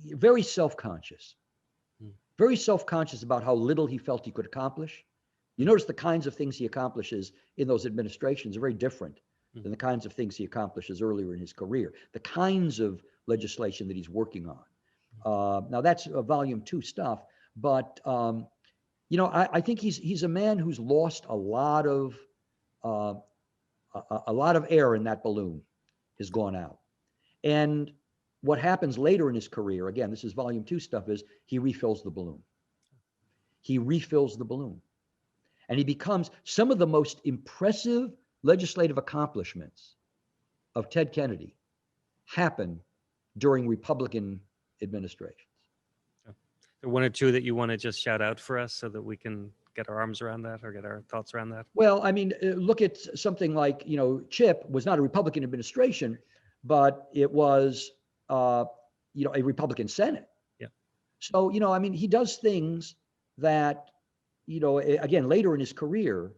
very self-conscious, about how little he felt he could accomplish. You notice the kinds of things he accomplishes in those administrations are very different than the kinds of things he accomplishes earlier in his career, the kinds of legislation that he's working on. Now that's volume 2 stuff, but I think he's a man who's lost a lot of air in that balloon has gone out. And what happens later in his career, again, this is volume 2 stuff, is he refills the balloon. He refills the balloon. And he becomes some of the most impressive legislative accomplishments of Ted Kennedy happen during Republican administrations. One or two that you want to just shout out for us so that we can get our arms around that or get our thoughts around that? Well, I mean, look at something like, Chip was not a Republican administration, but it was, a Republican Senate. Yeah. So, I mean, he does things that, again, later in his career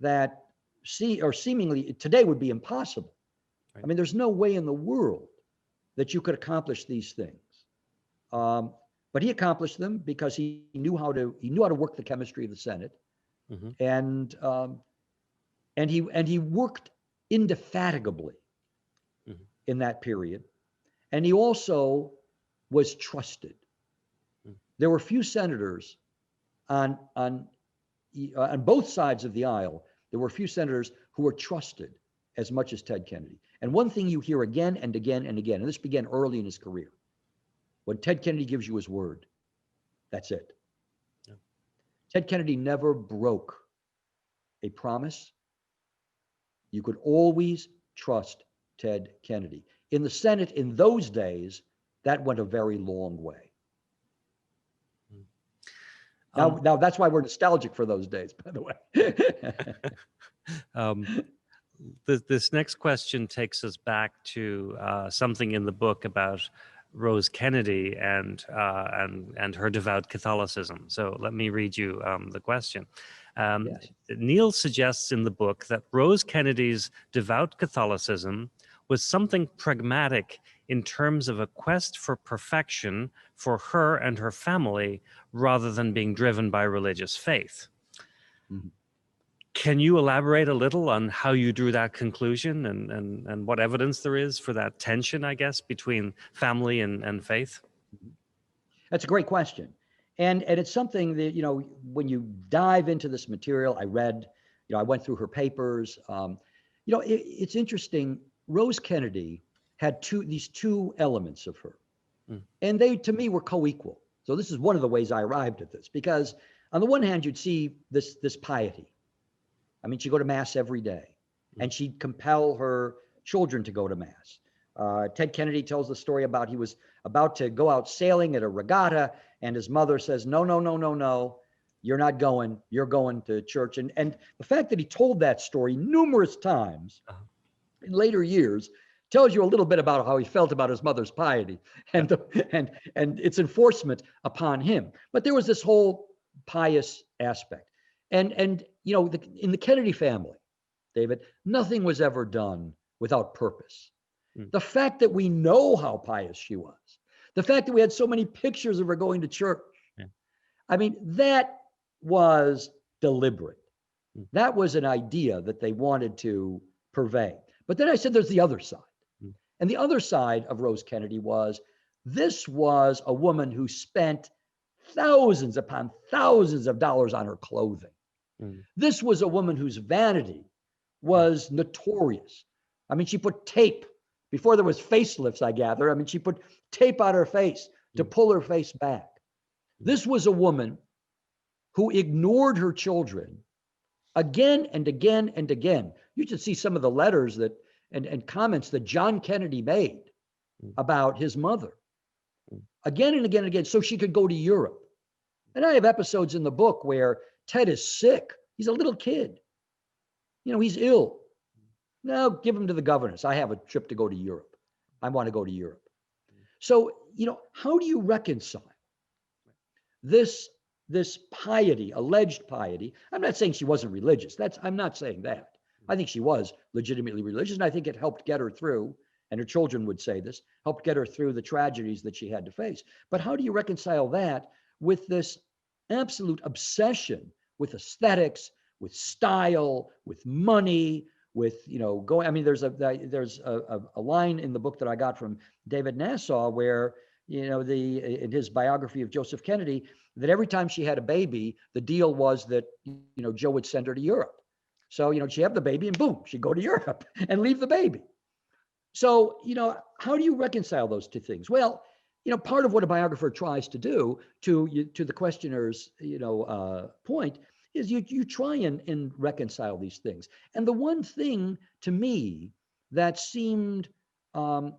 that seemingly today would be impossible. Right. I mean, there's no way in the world that you could accomplish these things. But he accomplished them because he knew how to work the chemistry of the Senate, and he worked indefatigably in that period, and he also was trusted. There were few senators on both sides of the aisle. There were few senators who were trusted as much as Ted Kennedy. And one thing you hear again and again and again, and this began early in his career. When Ted Kennedy gives you his word, that's it. Yeah. Ted Kennedy never broke a promise. You could always trust Ted Kennedy. In the Senate in those days, that went a very long way. Now that's why we're nostalgic for those days, by the way. This next question takes us back to something in the book about Rose Kennedy and her devout Catholicism. So let me read you the question. Yes. Neal suggests in the book that Rose Kennedy's devout Catholicism was something pragmatic in terms of a quest for perfection for her and her family rather than being driven by religious faith. Mm-hmm. Can you elaborate a little on how you drew that conclusion and what evidence there is for that tension, I guess, between family and faith? That's a great question. And it's something that, when you dive into this material, I read, I went through her papers. It's interesting. Rose Kennedy had these two elements of her, and they, to me, were co-equal. So this is one of the ways I arrived at this, because on the one hand, you'd see this piety. I mean, she'd go to Mass every day, and she'd compel her children to go to Mass. Ted Kennedy tells the story about he was about to go out sailing at a regatta, and his mother says, no, you're not going. You're going to church. And the fact that he told that story numerous times in later years tells you a little bit about how he felt about his mother's piety and its enforcement upon him. But there was this whole pious aspect. And in the Kennedy family, David, nothing was ever done without purpose. The fact that we know how pious she was, the fact that we had so many pictures of her going to church, I mean, that was deliberate. That was an idea that they wanted to purvey. But then I said, there's the other side. And the other side of Rose Kennedy was, this was a woman who spent thousands upon thousands of dollars on her clothing. This was a woman whose vanity was notorious. I mean, she put tape, before there was facelifts, I gather. I mean, she put tape on her face to pull her face back. This was a woman who ignored her children again and again and again. You should see some of the letters that and comments that John Kennedy made about his mother again and again and again, so she could go to Europe. And I have episodes in the book where Ted is sick. He's a little kid. He's ill. Now give him to the governess. I have a trip to go to Europe. I want to go to Europe. So, how do you reconcile this piety, alleged piety? I'm not saying she wasn't religious. I'm not saying that. I think she was legitimately religious, and I think it helped get her through, and her children would say this, helped get her through the tragedies that she had to face. But how do you reconcile that with this absolute obsession with aesthetics, with style, with money, with, going? I mean, there's a line in the book that I got from David Nassau where, in his biography of Joseph Kennedy, that every time she had a baby, the deal was that, Joe would send her to Europe. So, she'd have the baby and boom, she'd go to Europe and leave the baby. So, how do you reconcile those two things? Well, part of what a biographer tries to do, to the questioner's, point, is you try and reconcile these things. And the one thing to me that seemed to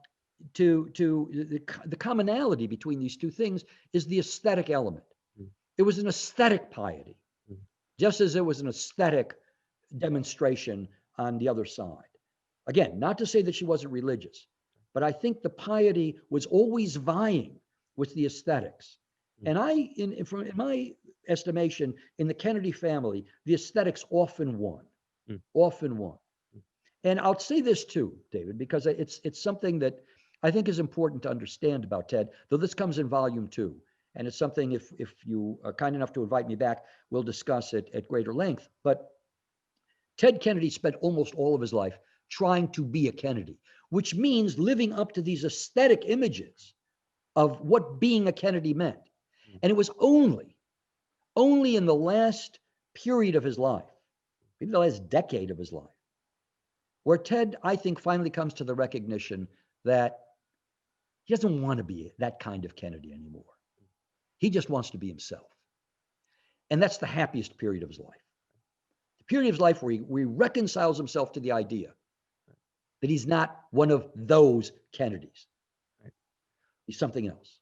the commonality between these two things is the aesthetic element. It was an aesthetic piety, just as it was an aesthetic demonstration on the other side. Again, not to say that she wasn't religious, but I think the piety was always vying with the aesthetics. And in my estimation, in the Kennedy family, the aesthetics often won, often won. And I'll say this too, David, because it's something that I think is important to understand about Ted, though this comes in volume 2. And it's something, if you are kind enough to invite me back, we'll discuss it at greater length. But Ted Kennedy spent almost all of his life trying to be a Kennedy, which means living up to these aesthetic images of what being a Kennedy meant. And it was only in the last period of his life, maybe the last decade of his life, where Ted, I think, finally comes to the recognition that he doesn't want to be that kind of Kennedy anymore. He just wants to be himself. And that's the happiest period of his life. The period of his life where he reconciles himself to the idea that he's not one of those Kennedys. He's something else.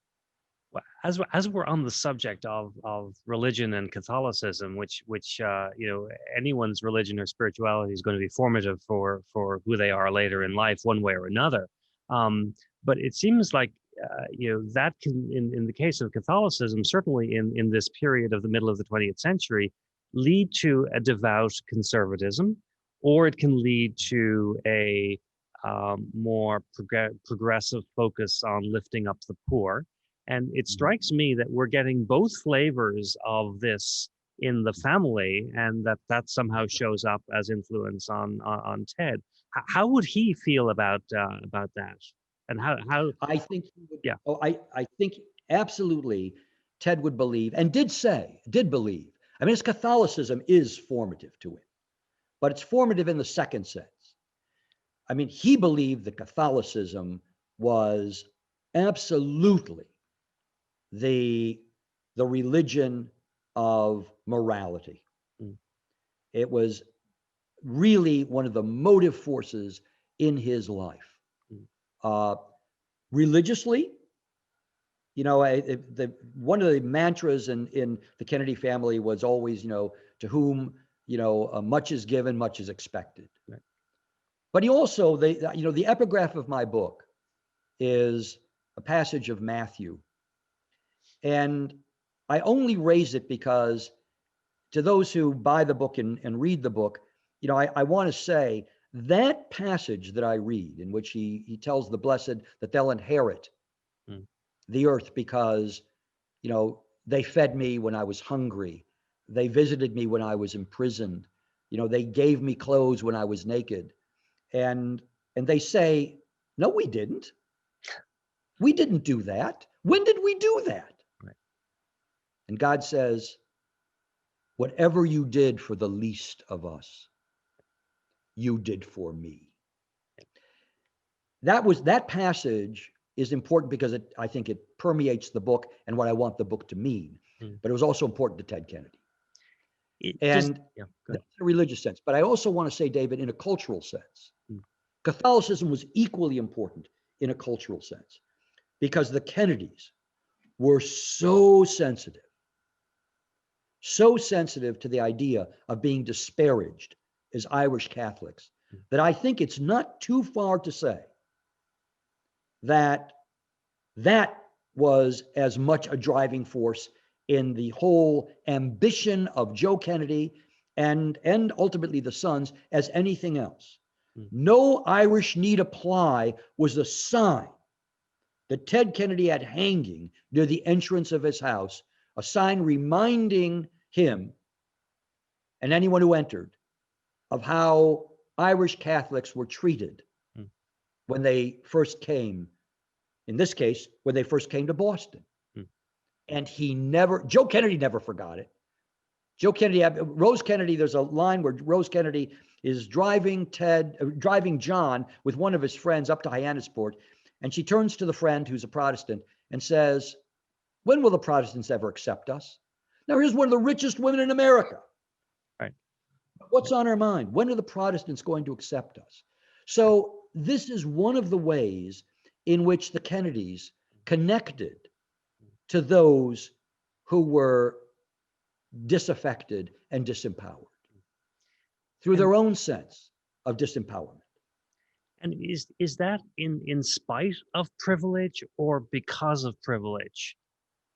Well, as we're on the subject of religion and Catholicism, which anyone's religion or spirituality is going to be formative for who they are later in life, one way or another. But it seems like that can, in the case of Catholicism, certainly in this period of the middle of the 20th century, lead to a devout conservatism, or it can lead to a more progressive focus on lifting up the poor. And it strikes me that we're getting both flavors of this in the family, and that somehow shows up as influence on Ted. How would he feel about that? And how I think he would, yeah. I think absolutely Ted would believe, and did believe. I mean, his Catholicism is formative to him, but it's formative in the second sense. I mean, he believed that Catholicism was absolutely the religion of morality. It was really one of the motive forces in his life. Religiously, one of the mantras in the Kennedy family was always, to whom, much is given, much is expected. Right. But he also, the epigraph of my book is a passage of Matthew. And I only raise it because to those who buy the book and read the book, I want to say that passage that I read, in which he tells the blessed that they'll inherit the earth because, they fed me when I was hungry. They visited me when I was imprisoned. They gave me clothes when I was naked. And they say, no, we didn't. We didn't do that. When did we do that? Right. And God says, whatever you did for the least of us, you did for me. That passage is important because I think it permeates the book and what I want the book to mean. But it was also important to Ted Kennedy. That's in a religious sense. But I also want to say, David, in a cultural sense, Catholicism was equally important in a cultural sense because the Kennedys were so sensitive to the idea of being disparaged as Irish Catholics that I think it's not too far to say that was as much a driving force in the whole ambition of Joe Kennedy and ultimately the sons as anything else. No Irish need apply was a sign that Ted Kennedy had hanging near the entrance of his house, a sign reminding him and anyone who entered of how Irish Catholics were treated when they first came, in this case, when they first came to Boston. And Joe Kennedy never forgot it. Rose Kennedy, there's a line where Rose Kennedy is driving John with one of his friends up to Hyannisport. And she turns to the friend who's a Protestant and says, when will the Protestants ever accept us? Now, here's one of the richest women in America. Right. What's on her mind? When are the Protestants going to accept us? So this is one of the ways in which the Kennedys connected to those who were disaffected and disempowered through their own sense of disempowerment. And is that in spite of privilege or because of privilege?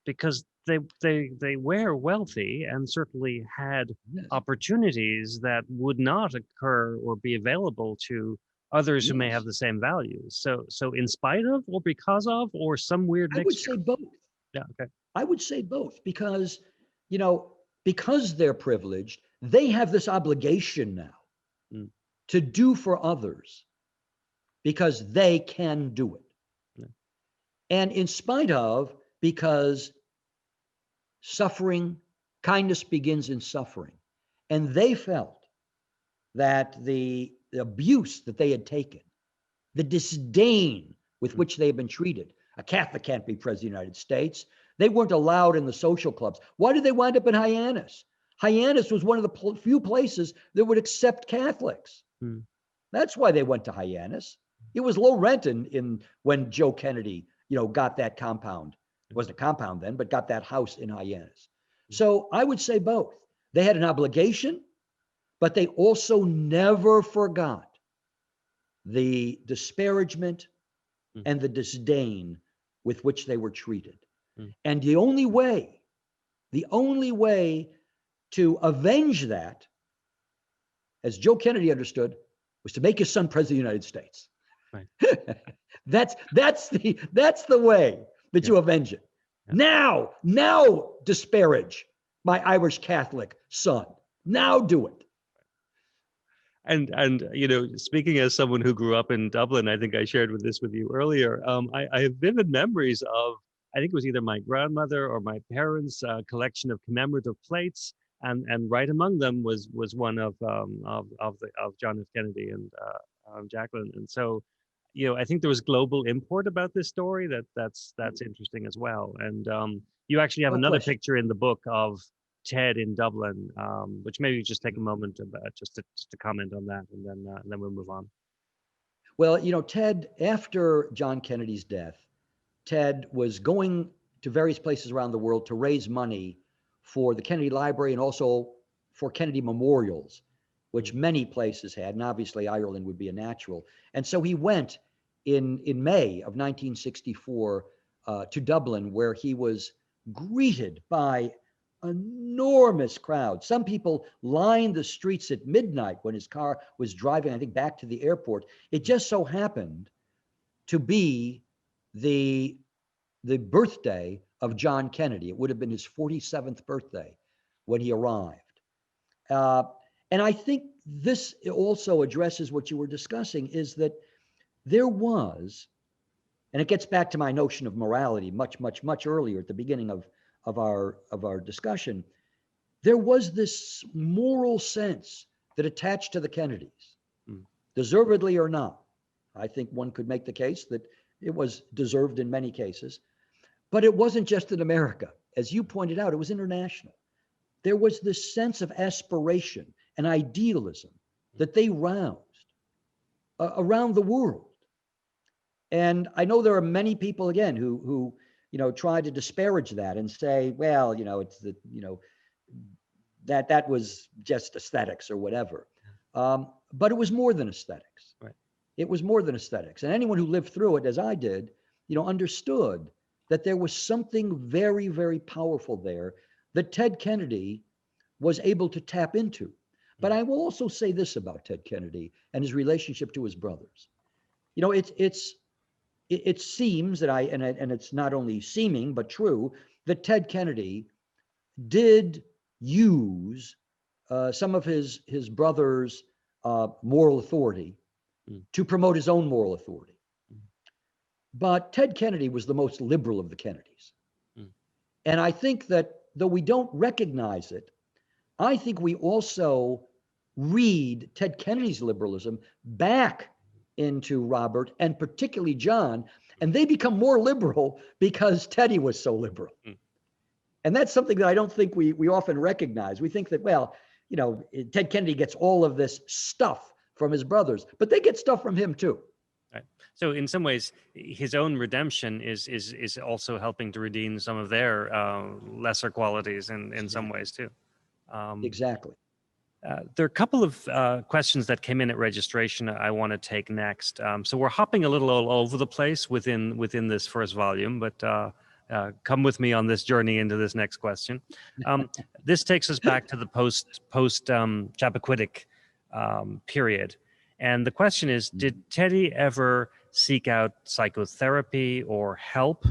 Because they were wealthy and certainly had opportunities that would not occur or be available to others who may have the same values. So in spite of or because of or some weird mixture? I would say both. Yeah, okay. I would say both because, because they're privileged, they have this obligation now to do for others because they can do it. Yeah. And in spite of, because kindness begins in suffering. And they felt that the abuse that they had taken, the disdain with which they had been treated. A Catholic can't be president of the United States. They weren't allowed in the social clubs. Why did they wind up in Hyannis? Hyannis was one of the few places that would accept Catholics. That's why they went to Hyannis. It was low rent when Joe Kennedy, got that compound. It wasn't a compound then, but got that house in Hyannis. So I would say both. They had an obligation, but they also never forgot the disparagement and the disdain with which they were treated. And the only way to avenge that, as Joe Kennedy understood, was to make his son president of the United States. Right. That's the way that you avenge it. Yeah. Now disparage my Irish Catholic son. Now do it. And speaking as someone who grew up in Dublin, I think I shared this with you earlier. I have vivid memories of, I think it was either my grandmother or my parents' collection of commemorative plates, and right among them was one of John F. Kennedy and Jacqueline. And so, I think there was global import about this story that's interesting as well. And you actually have another picture in the book of Ted in Dublin, which maybe you just take a moment just to comment on that, and then we'll move on. Well, Ted, after John Kennedy's death, Ted was going to various places around the world to raise money for the Kennedy Library and also for Kennedy memorials, which many places had, and obviously Ireland would be a natural. And so he went in May of 1964 to Dublin, where he was greeted by enormous crowd. Some people lined the streets at midnight when his car was driving, I think, back to the airport. It just so happened to be the birthday of John Kennedy. It would have been his 47th birthday when he arrived. And I think this also addresses what you were discussing, is that there was, and it gets back to my notion of morality much, much, much earlier at the beginning of our discussion, there was this moral sense that attached to the Kennedys, deservedly or not. I think one could make the case that it was deserved in many cases, but it wasn't just in America. As you pointed out, it was international. There was this sense of aspiration and idealism that they roused around the world. And I know there are many people, again, who try to disparage that and say, well, it's that was just aesthetics or whatever. But it was more than aesthetics. Right. It was more than aesthetics. And anyone who lived through it, as I did, understood that there was something very, very powerful there that Ted Kennedy was able to tap into. But I will also say this about Ted Kennedy and his relationship to his brothers. It seems that and it's not only seeming but true, that Ted Kennedy did use some of his brothers' moral authority to promote his own moral authority. But Ted Kennedy was the most liberal of the Kennedys. And I think that though we don't recognize it, I think we also read Ted Kennedy's liberalism back into Robert and particularly John, and they become more liberal because Teddy was so liberal. Mm. And that's something that I don't think we often recognize. We think that, well, Ted Kennedy gets all of this stuff from his brothers, but they get stuff from him too. Right. So in some ways, his own redemption is also helping to redeem some of their lesser qualities in some ways too. Exactly. There are a couple of questions that came in at registration I want to take next. So we're hopping a little all over the place within this first volume, but come with me on this journey into this next question. This takes us back to the post Chappaquiddick period. And the question is, did Teddy ever seek out psychotherapy or help?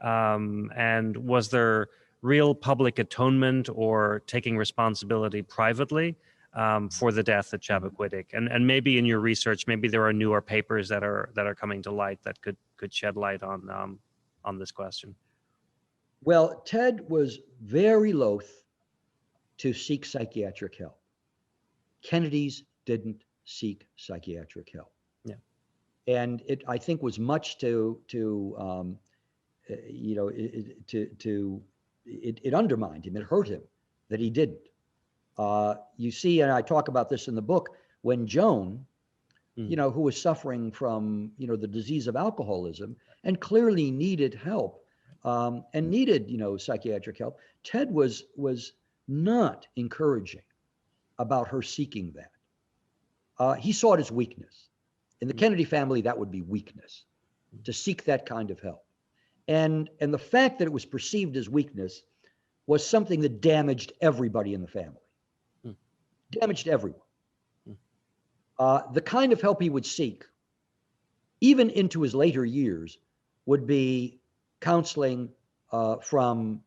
And was there real public atonement or taking responsibility privately for the death at Chappaquiddick? And maybe in your research, maybe there are newer papers that are coming to light that could shed light on this question. Well, Ted was very loath to seek psychiatric help. Kennedy's didn't seek psychiatric help. Yeah. And it, I think, was much it undermined him. It hurt him that he didn't. You see, and I talk about this in the book, when Joan, who was suffering from, the disease of alcoholism and clearly needed help and needed, psychiatric help, Ted was not encouraging about her seeking that. He saw it as weakness. In the Kennedy family, that would be weakness, to seek that kind of help. And the fact that it was perceived as weakness was something that damaged everybody in the family. Damaged everyone. The kind of help he would seek, even into his later years, would be counseling from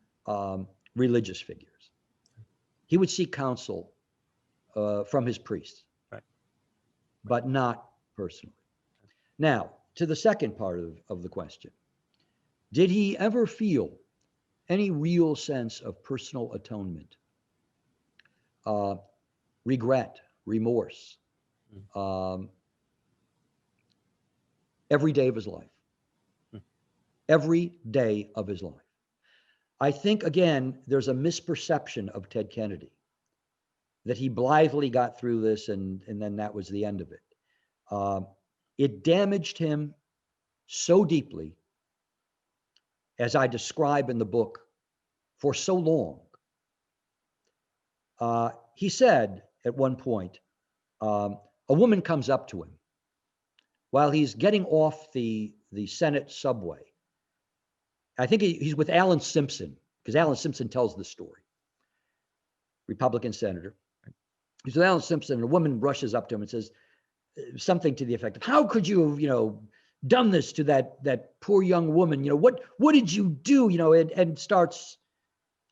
religious figures. He would seek counsel from his priests, right, but not personally. Now, to the second part of the question, did he ever feel any real sense of personal atonement, regret, remorse, every day of his life? Every day of his life. I think, again, there's a misperception of Ted Kennedy, that he blithely got through this and then that was the end of it. It damaged him so deeply, as I describe in the book, for so long. He said at one point, a woman comes up to him while he's getting off the Senate subway. I think he's with Alan Simpson, because Alan Simpson tells the story. Republican senator. He's with Alan Simpson, and a woman rushes up to him and says something to the effect of, "How could you have, done this to that poor young woman? What did you do?" And starts,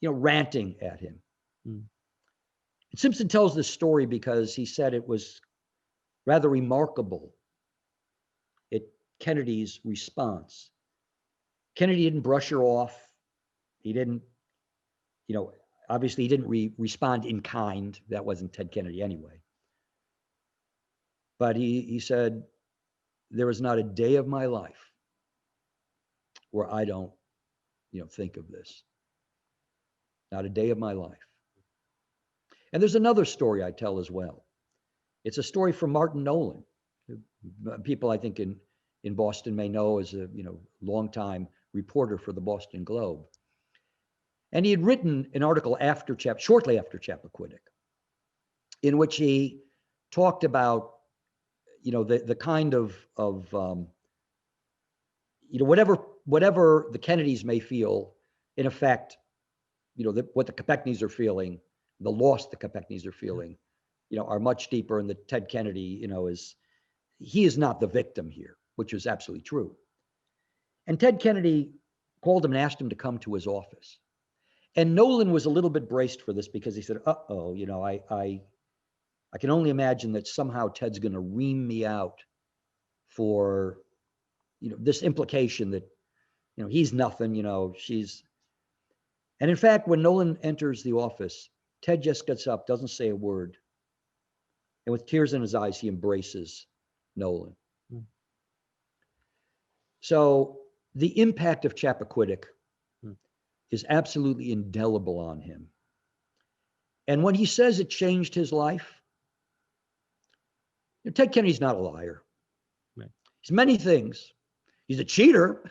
ranting at him. And Simpson tells this story because he said it was rather remarkable at Kennedy's response. Kennedy didn't brush her off. He didn't, obviously he didn't respond in kind. That wasn't Ted Kennedy anyway. But he said, "There is not a day of my life where I don't, think of this. Not a day of my life." And there's another story I tell as well. It's a story from Martin Nolan, who people I think in Boston may know as a, longtime reporter for the Boston Globe. And he had written an article shortly after Chappaquiddick, in which he talked about, the kind of whatever the Kennedys may feel, in effect, what the Kopechnes are feeling, the loss the Kopechnes are feeling, are much deeper. And that Ted Kennedy, he is not the victim here, which is absolutely true. And Ted Kennedy called him and asked him to come to his office. And Nolan was a little bit braced for this because he said, I can only imagine that somehow Ted's going to ream me out for, this implication that, he's nothing, she's. And in fact, when Nolan enters the office, Ted just gets up, doesn't say a word. And with tears in his eyes, he embraces Nolan. Mm. So the impact of Chappaquiddick Mm. is absolutely indelible on him. And when he says it changed his life, Ted Kennedy's not a liar. Right. He's many things. He's a cheater.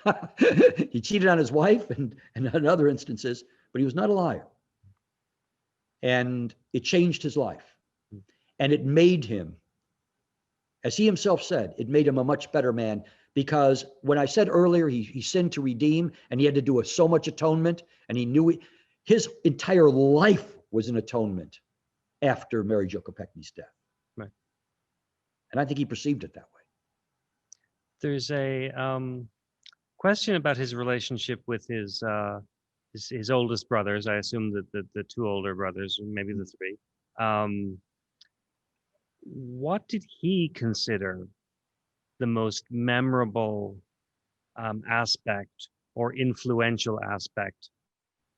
He cheated on his wife and in other instances, but he was not a liar. And it changed his life. And it made him, as he himself said, it made him a much better man, because when I said earlier, he sinned to redeem, and he had to do so much atonement, and he knew it, his entire life was an atonement after Mary Jo Kopechne's death. Right. And I think he perceived it that way. There's a question about his relationship with his oldest brothers. I assume that the two older brothers, maybe the three. What did he consider the most memorable aspect or influential aspect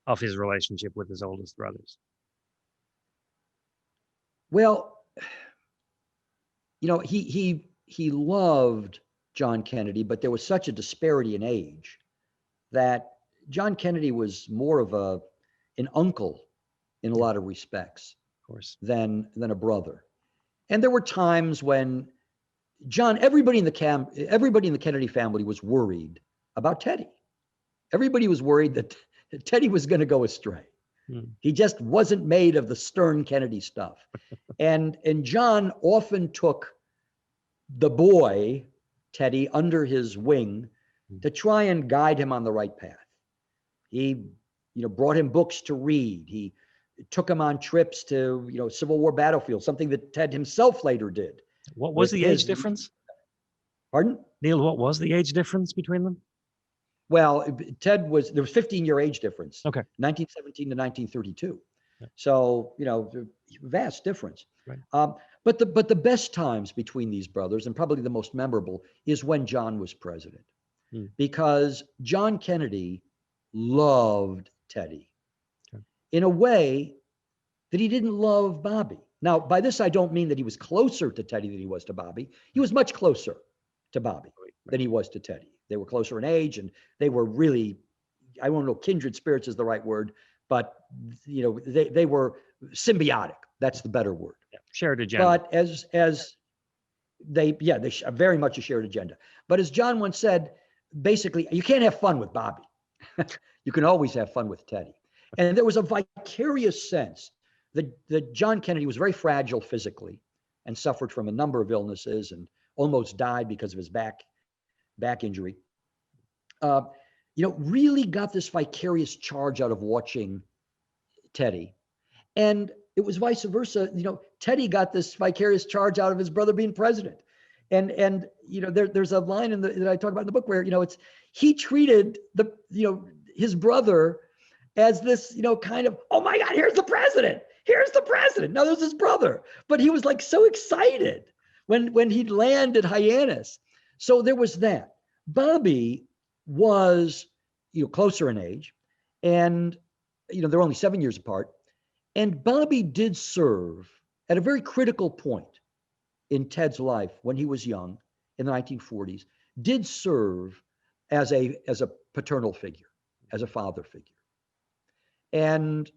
of his relationship with his oldest brothers? Well, he loved John Kennedy, but there was such a disparity in age that John Kennedy was more of an uncle in a lot of respects, of course, than a brother. And there were times when everybody in the Kennedy family was worried about Teddy. Everybody was worried that Teddy was going to go astray. He just wasn't made of the stern Kennedy stuff. And John often took the boy, Teddy, under his wing to try and guide him on the right path. He, brought him books to read. He took him on trips to, Civil War battlefields, something that Ted himself later did. What was the age difference? Pardon? Neal, what was the age difference between them? Well, there was 15-year age difference. Okay. 1917 to 1932. Yeah. So, vast difference. Right. But the best times between these brothers, and probably the most memorable, is when John was president. Because John Kennedy loved Teddy in a way that he didn't love Bobby. Now, by this, I don't mean that he was closer to Teddy than he was to Bobby. He was much closer to Bobby than he was to Teddy. They were closer in age, and they were really, I don't know, kindred spirits is the right word, but they were symbiotic. That's the better word. Yeah. Shared agenda. But as they very much a shared agenda. But as John once said, basically, you can't have fun with Bobby. You can always have fun with Teddy. And there was a vicarious sense that John Kennedy was very fragile physically and suffered from a number of illnesses and almost died because of his back injury. Really got this vicarious charge out of watching Teddy. And it was vice versa. Teddy got this vicarious charge out of his brother being president. And there's a line that I talk about in the book where, he treated his brother as this, kind of, oh my God, here's the president. Here's the president. No, there's his brother. But he was like so excited when he'd land at Hyannis. So there was that. Bobby was, closer in age, and, they're only 7 years apart. And Bobby did serve at a very critical point in Ted's life when he was young in the 1940s, did serve as a paternal figure, as a father figure. And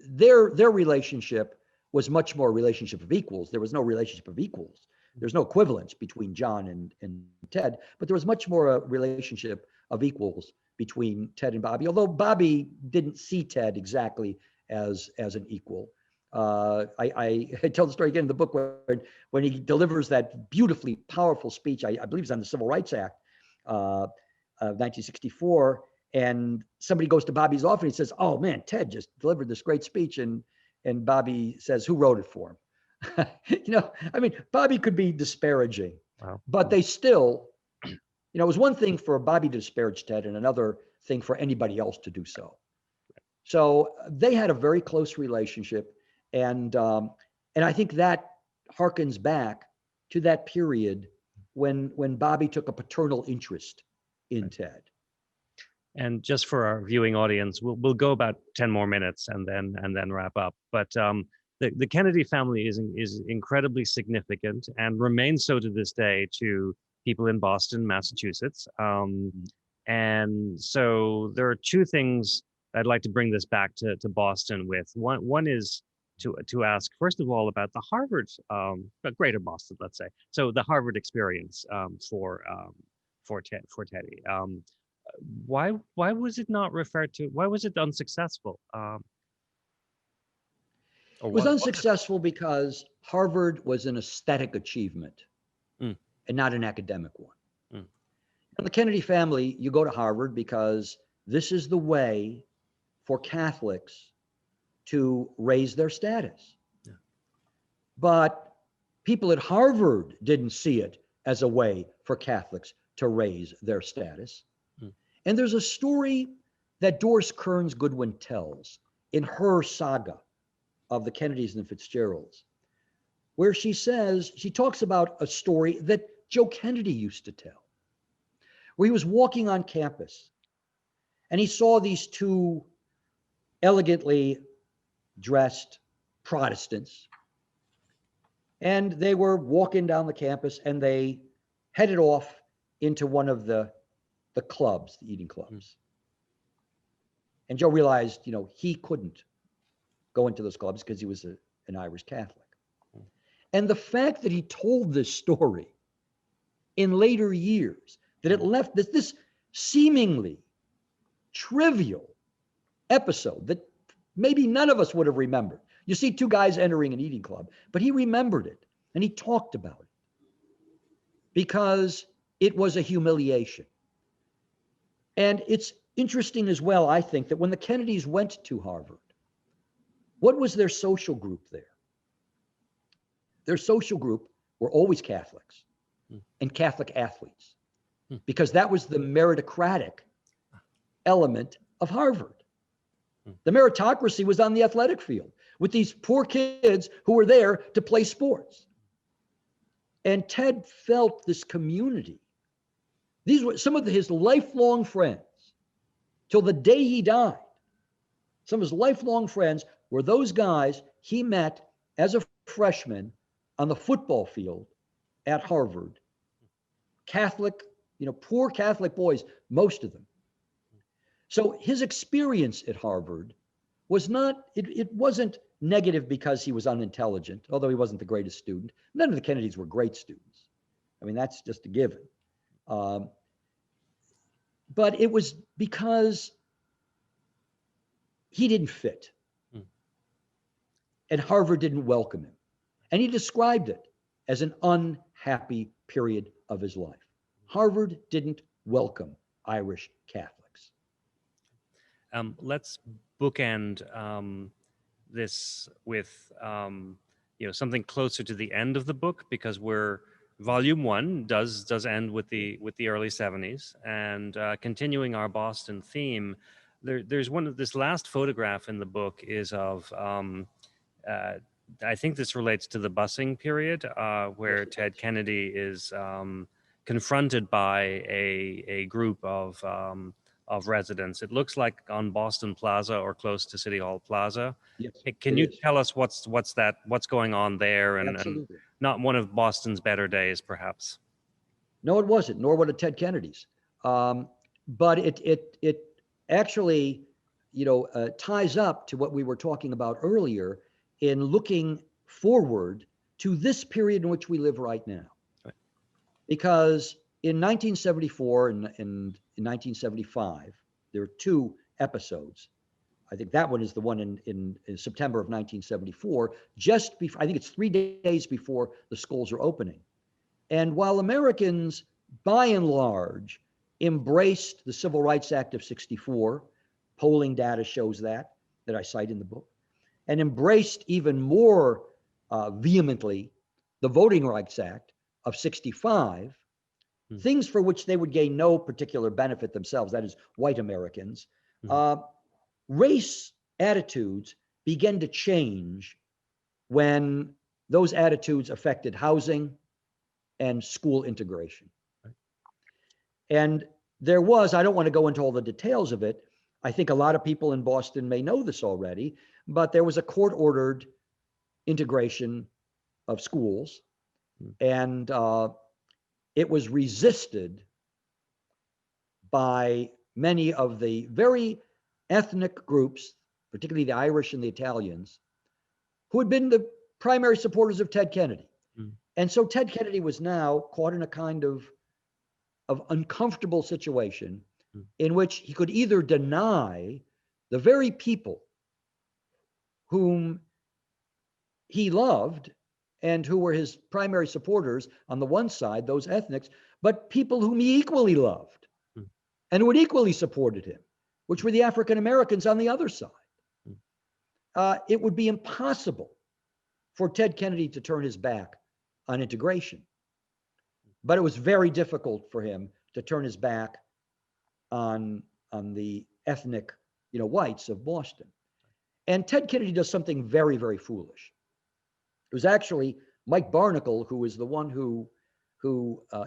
their relationship was much more a relationship of equals. There was no relationship of equals. There's no equivalence between John and Ted, but there was much more a relationship of equals between Ted and Bobby, although Bobby didn't see Ted exactly as an equal. I tell the story again in the book when he delivers that beautifully powerful speech, I believe it's on the Civil Rights Act of 1964, and somebody goes to Bobby's office and he says, oh man, Ted just delivered this great speech, and Bobby says, who wrote it for him? Bobby could be disparaging, wow. But they still, it was one thing for Bobby to disparage Ted and another thing for anybody else to do so. So they had a very close relationship. And I think that harkens back to that period when Bobby took a paternal interest in Ted. And just for our viewing audience, we'll go about 10 more minutes and then wrap up. But the Kennedy family is incredibly significant and remains so to this day to people in Boston, Massachusetts. And so there are two things I'd like to bring this back to Boston with. One is to ask, first of all, about the Harvard, Greater Boston, let's say. So the Harvard experience for Teddy. Why was it not referred to? Why was it unsuccessful? It was unsuccessful because Harvard was an aesthetic achievement and not an academic one. In the Kennedy family, you go to Harvard because this is the way for Catholics to raise their status. Yeah. But people at Harvard didn't see it as a way for Catholics to raise their status. And there's a story that Doris Kearns Goodwin tells in her saga of the Kennedys and the Fitzgeralds, where she talks about a story that Joe Kennedy used to tell, where he was walking on campus and he saw these two elegantly dressed Protestants, and they were walking down the campus and they headed off into one of the clubs, the eating clubs. And Joe realized, he couldn't go into those clubs because he was an Irish Catholic. And the fact that he told this story in later years, that it left this seemingly trivial episode that maybe none of us would have remembered. You see two guys entering an eating club, but he remembered it and he talked about it because it was a humiliation. And it's interesting as well, I think, that when the Kennedys went to Harvard, what was their social group there? Their social group were always Catholics and Catholic athletes, because that was the meritocratic element of Harvard. The meritocracy was on the athletic field with these poor kids who were there to play sports. And Ted felt this community. These were some of his lifelong friends till the day he died. Some of his lifelong friends were those guys he met as a freshman on the football field at Harvard. Catholic, poor Catholic boys, most of them. So his experience at Harvard was it wasn't negative because he was unintelligent, although he wasn't the greatest student. None of the Kennedys were great students. I mean, that's just a given. But it was because he didn't fit. And Harvard didn't welcome him. And he described it as an unhappy period of his life. Harvard didn't welcome Irish Catholics. Let's bookend this with something closer to the end of the book, because Volume 1 does end with the early 70s, and continuing our Boston theme, there's this last photograph in the book is of I think this relates to the busing period, where Ted Kennedy is confronted by a group of residents. It looks like on Boston Plaza or close to City Hall Plaza. Yes, Can you tell us what's going on there, and not one of Boston's better days, perhaps? No, it wasn't, nor was it Ted Kennedy's. But it actually, ties up to what we were talking about earlier in looking forward to this period in which we live right now. Right. Because in 1974 and in 1975, there are two episodes. I think that one is the one in September of 1974, just before, I think it's 3 days before the schools are opening. And while Americans, by and large, embraced the Civil Rights Act of '64, polling data shows that I cite in the book, and embraced even more vehemently the Voting Rights Act of '65, things for which they would gain no particular benefit themselves, that is, white Americans, race attitudes began to change when those attitudes affected housing and school integration. Right. And there was, I don't want to go into all the details of it. I think a lot of people in Boston may know this already, but there was a court-ordered integration of schools, and it was resisted by many of the very ethnic groups, particularly the Irish and the Italians, who had been the primary supporters of Ted Kennedy. And so Ted Kennedy was now caught in a kind of uncomfortable situation in which he could either deny the very people whom he loved and who were his primary supporters on the one side, those ethnics, but people whom he equally loved and who had equally supported him, which were the African Americans on the other side. It would be impossible for Ted Kennedy to turn his back on integration. But it was very difficult for him to turn his back on the ethnic, whites of Boston. And Ted Kennedy does something very, very foolish. It was actually Mike Barnacle who is the one who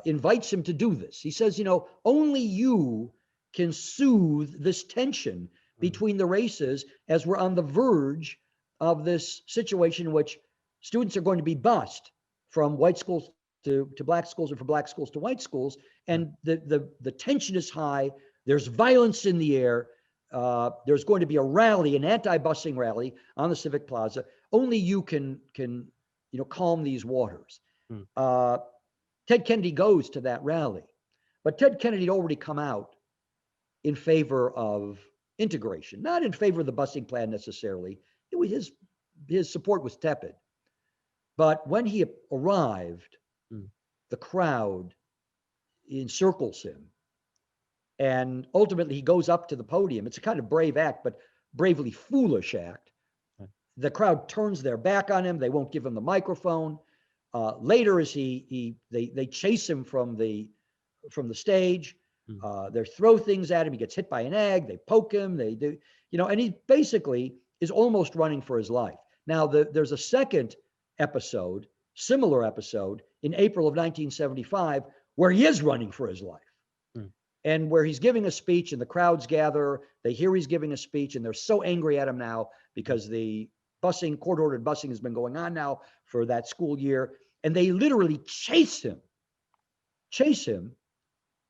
invites him to do this. He says, only you can soothe this tension between the races as we're on the verge of this situation in which students are going to be bused from white schools to black schools and from black schools to white schools. And the tension is high. There's violence in the air. There's going to be a rally, an anti-busing rally on the Civic Plaza. Only you can calm these waters. Ted Kennedy goes to that rally, but Ted Kennedy had already come out in favor of integration, not in favor of the busing plan necessarily. It was his support was tepid. But when he arrived, the crowd encircles him. And ultimately, he goes up to the podium. It's a kind of brave act, but bravely foolish act. The crowd turns their back on him. They won't give him the microphone. Later, as they chase him from the stage. They throw things at him. He gets hit by an egg. They poke him. They do, and he basically is almost running for his life. Now, there's a second episode, similar episode, in April of 1975, where he is running for his life. And where he's giving a speech and the crowds gather, they hear he's giving a speech and they're so angry at him now because the court-ordered busing has been going on now for that school year. And they literally chase him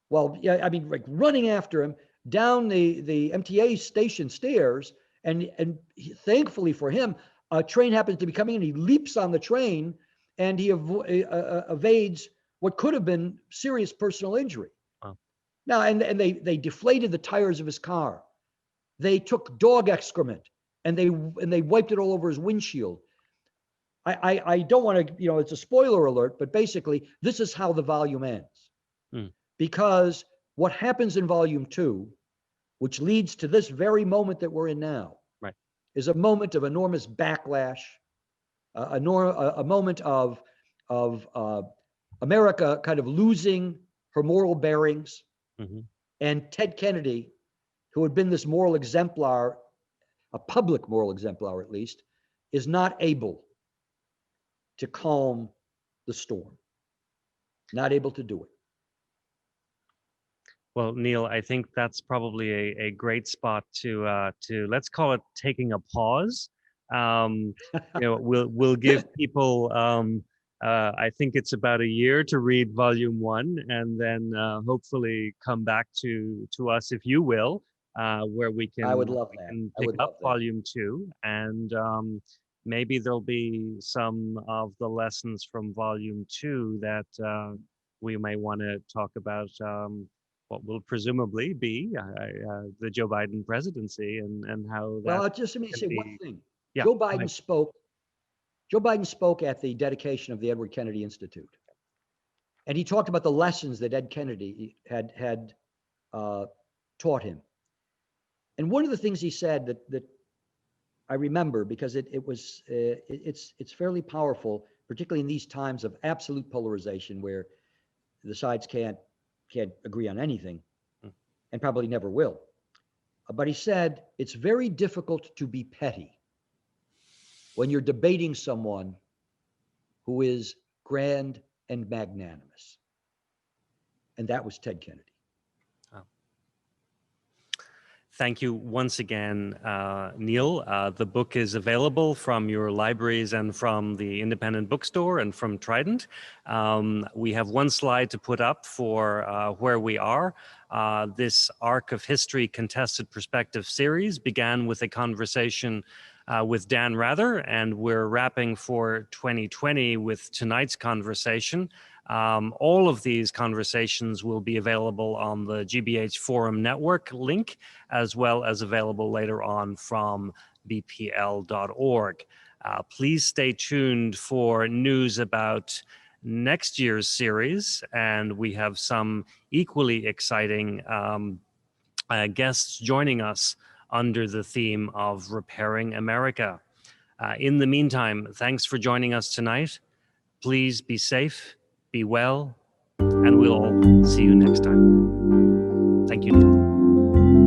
while, like running after him down the MTA station stairs. And thankfully for him, a train happens to be coming and he leaps on the train and he evades what could have been serious personal injury. Now, and they deflated the tires of his car. They took dog excrement and they wiped it all over his windshield. I don't want to, it's a spoiler alert, but basically this is how the volume ends. Because what happens in volume 2, which leads to this very moment that we're in now, is a moment of enormous backlash, a moment of America kind of losing her moral bearings. And Ted Kennedy, who had been this moral exemplar, a public moral exemplar at least, is not able to calm the storm. Not able to do it. Well, Neal, I think that's probably a great spot to let's call it taking a pause. We'll give people I think it's about a year to read volume 1, and then hopefully come back to us, if you will, where we can. I would love that. Pick up volume 2, and maybe there'll be some of the lessons from volume 2 that we may want to talk about. What will presumably be the Joe Biden presidency and how that. Well, just let me say one thing. Yeah, Joe Biden spoke at the dedication of the Edward Kennedy Institute. And he talked about the lessons that Ed Kennedy had taught him. And one of the things he said that I remember, because it's fairly powerful, particularly in these times of absolute polarization where the sides can't agree on anything and probably never will. But he said, it's very difficult to be petty when you're debating someone who is grand and magnanimous. And that was Ted Kennedy. Oh. Thank you once again, Neal. The book is available from your libraries and from the independent bookstore and from Trident. We have one slide to put up for where we are. This Arc of History Contested Perspective series began with a conversation with Dan Rather, and we're wrapping for 2020 with tonight's conversation. All of these conversations will be available on the GBH Forum Network link, as well as available later on from bpl.org. Please stay tuned for news about next year's series, and we have some equally exciting guests joining us under the theme of Repairing America. In the meantime, thanks for joining us tonight. Please be safe, be well, and we'll all see you next time. Thank you, Neal.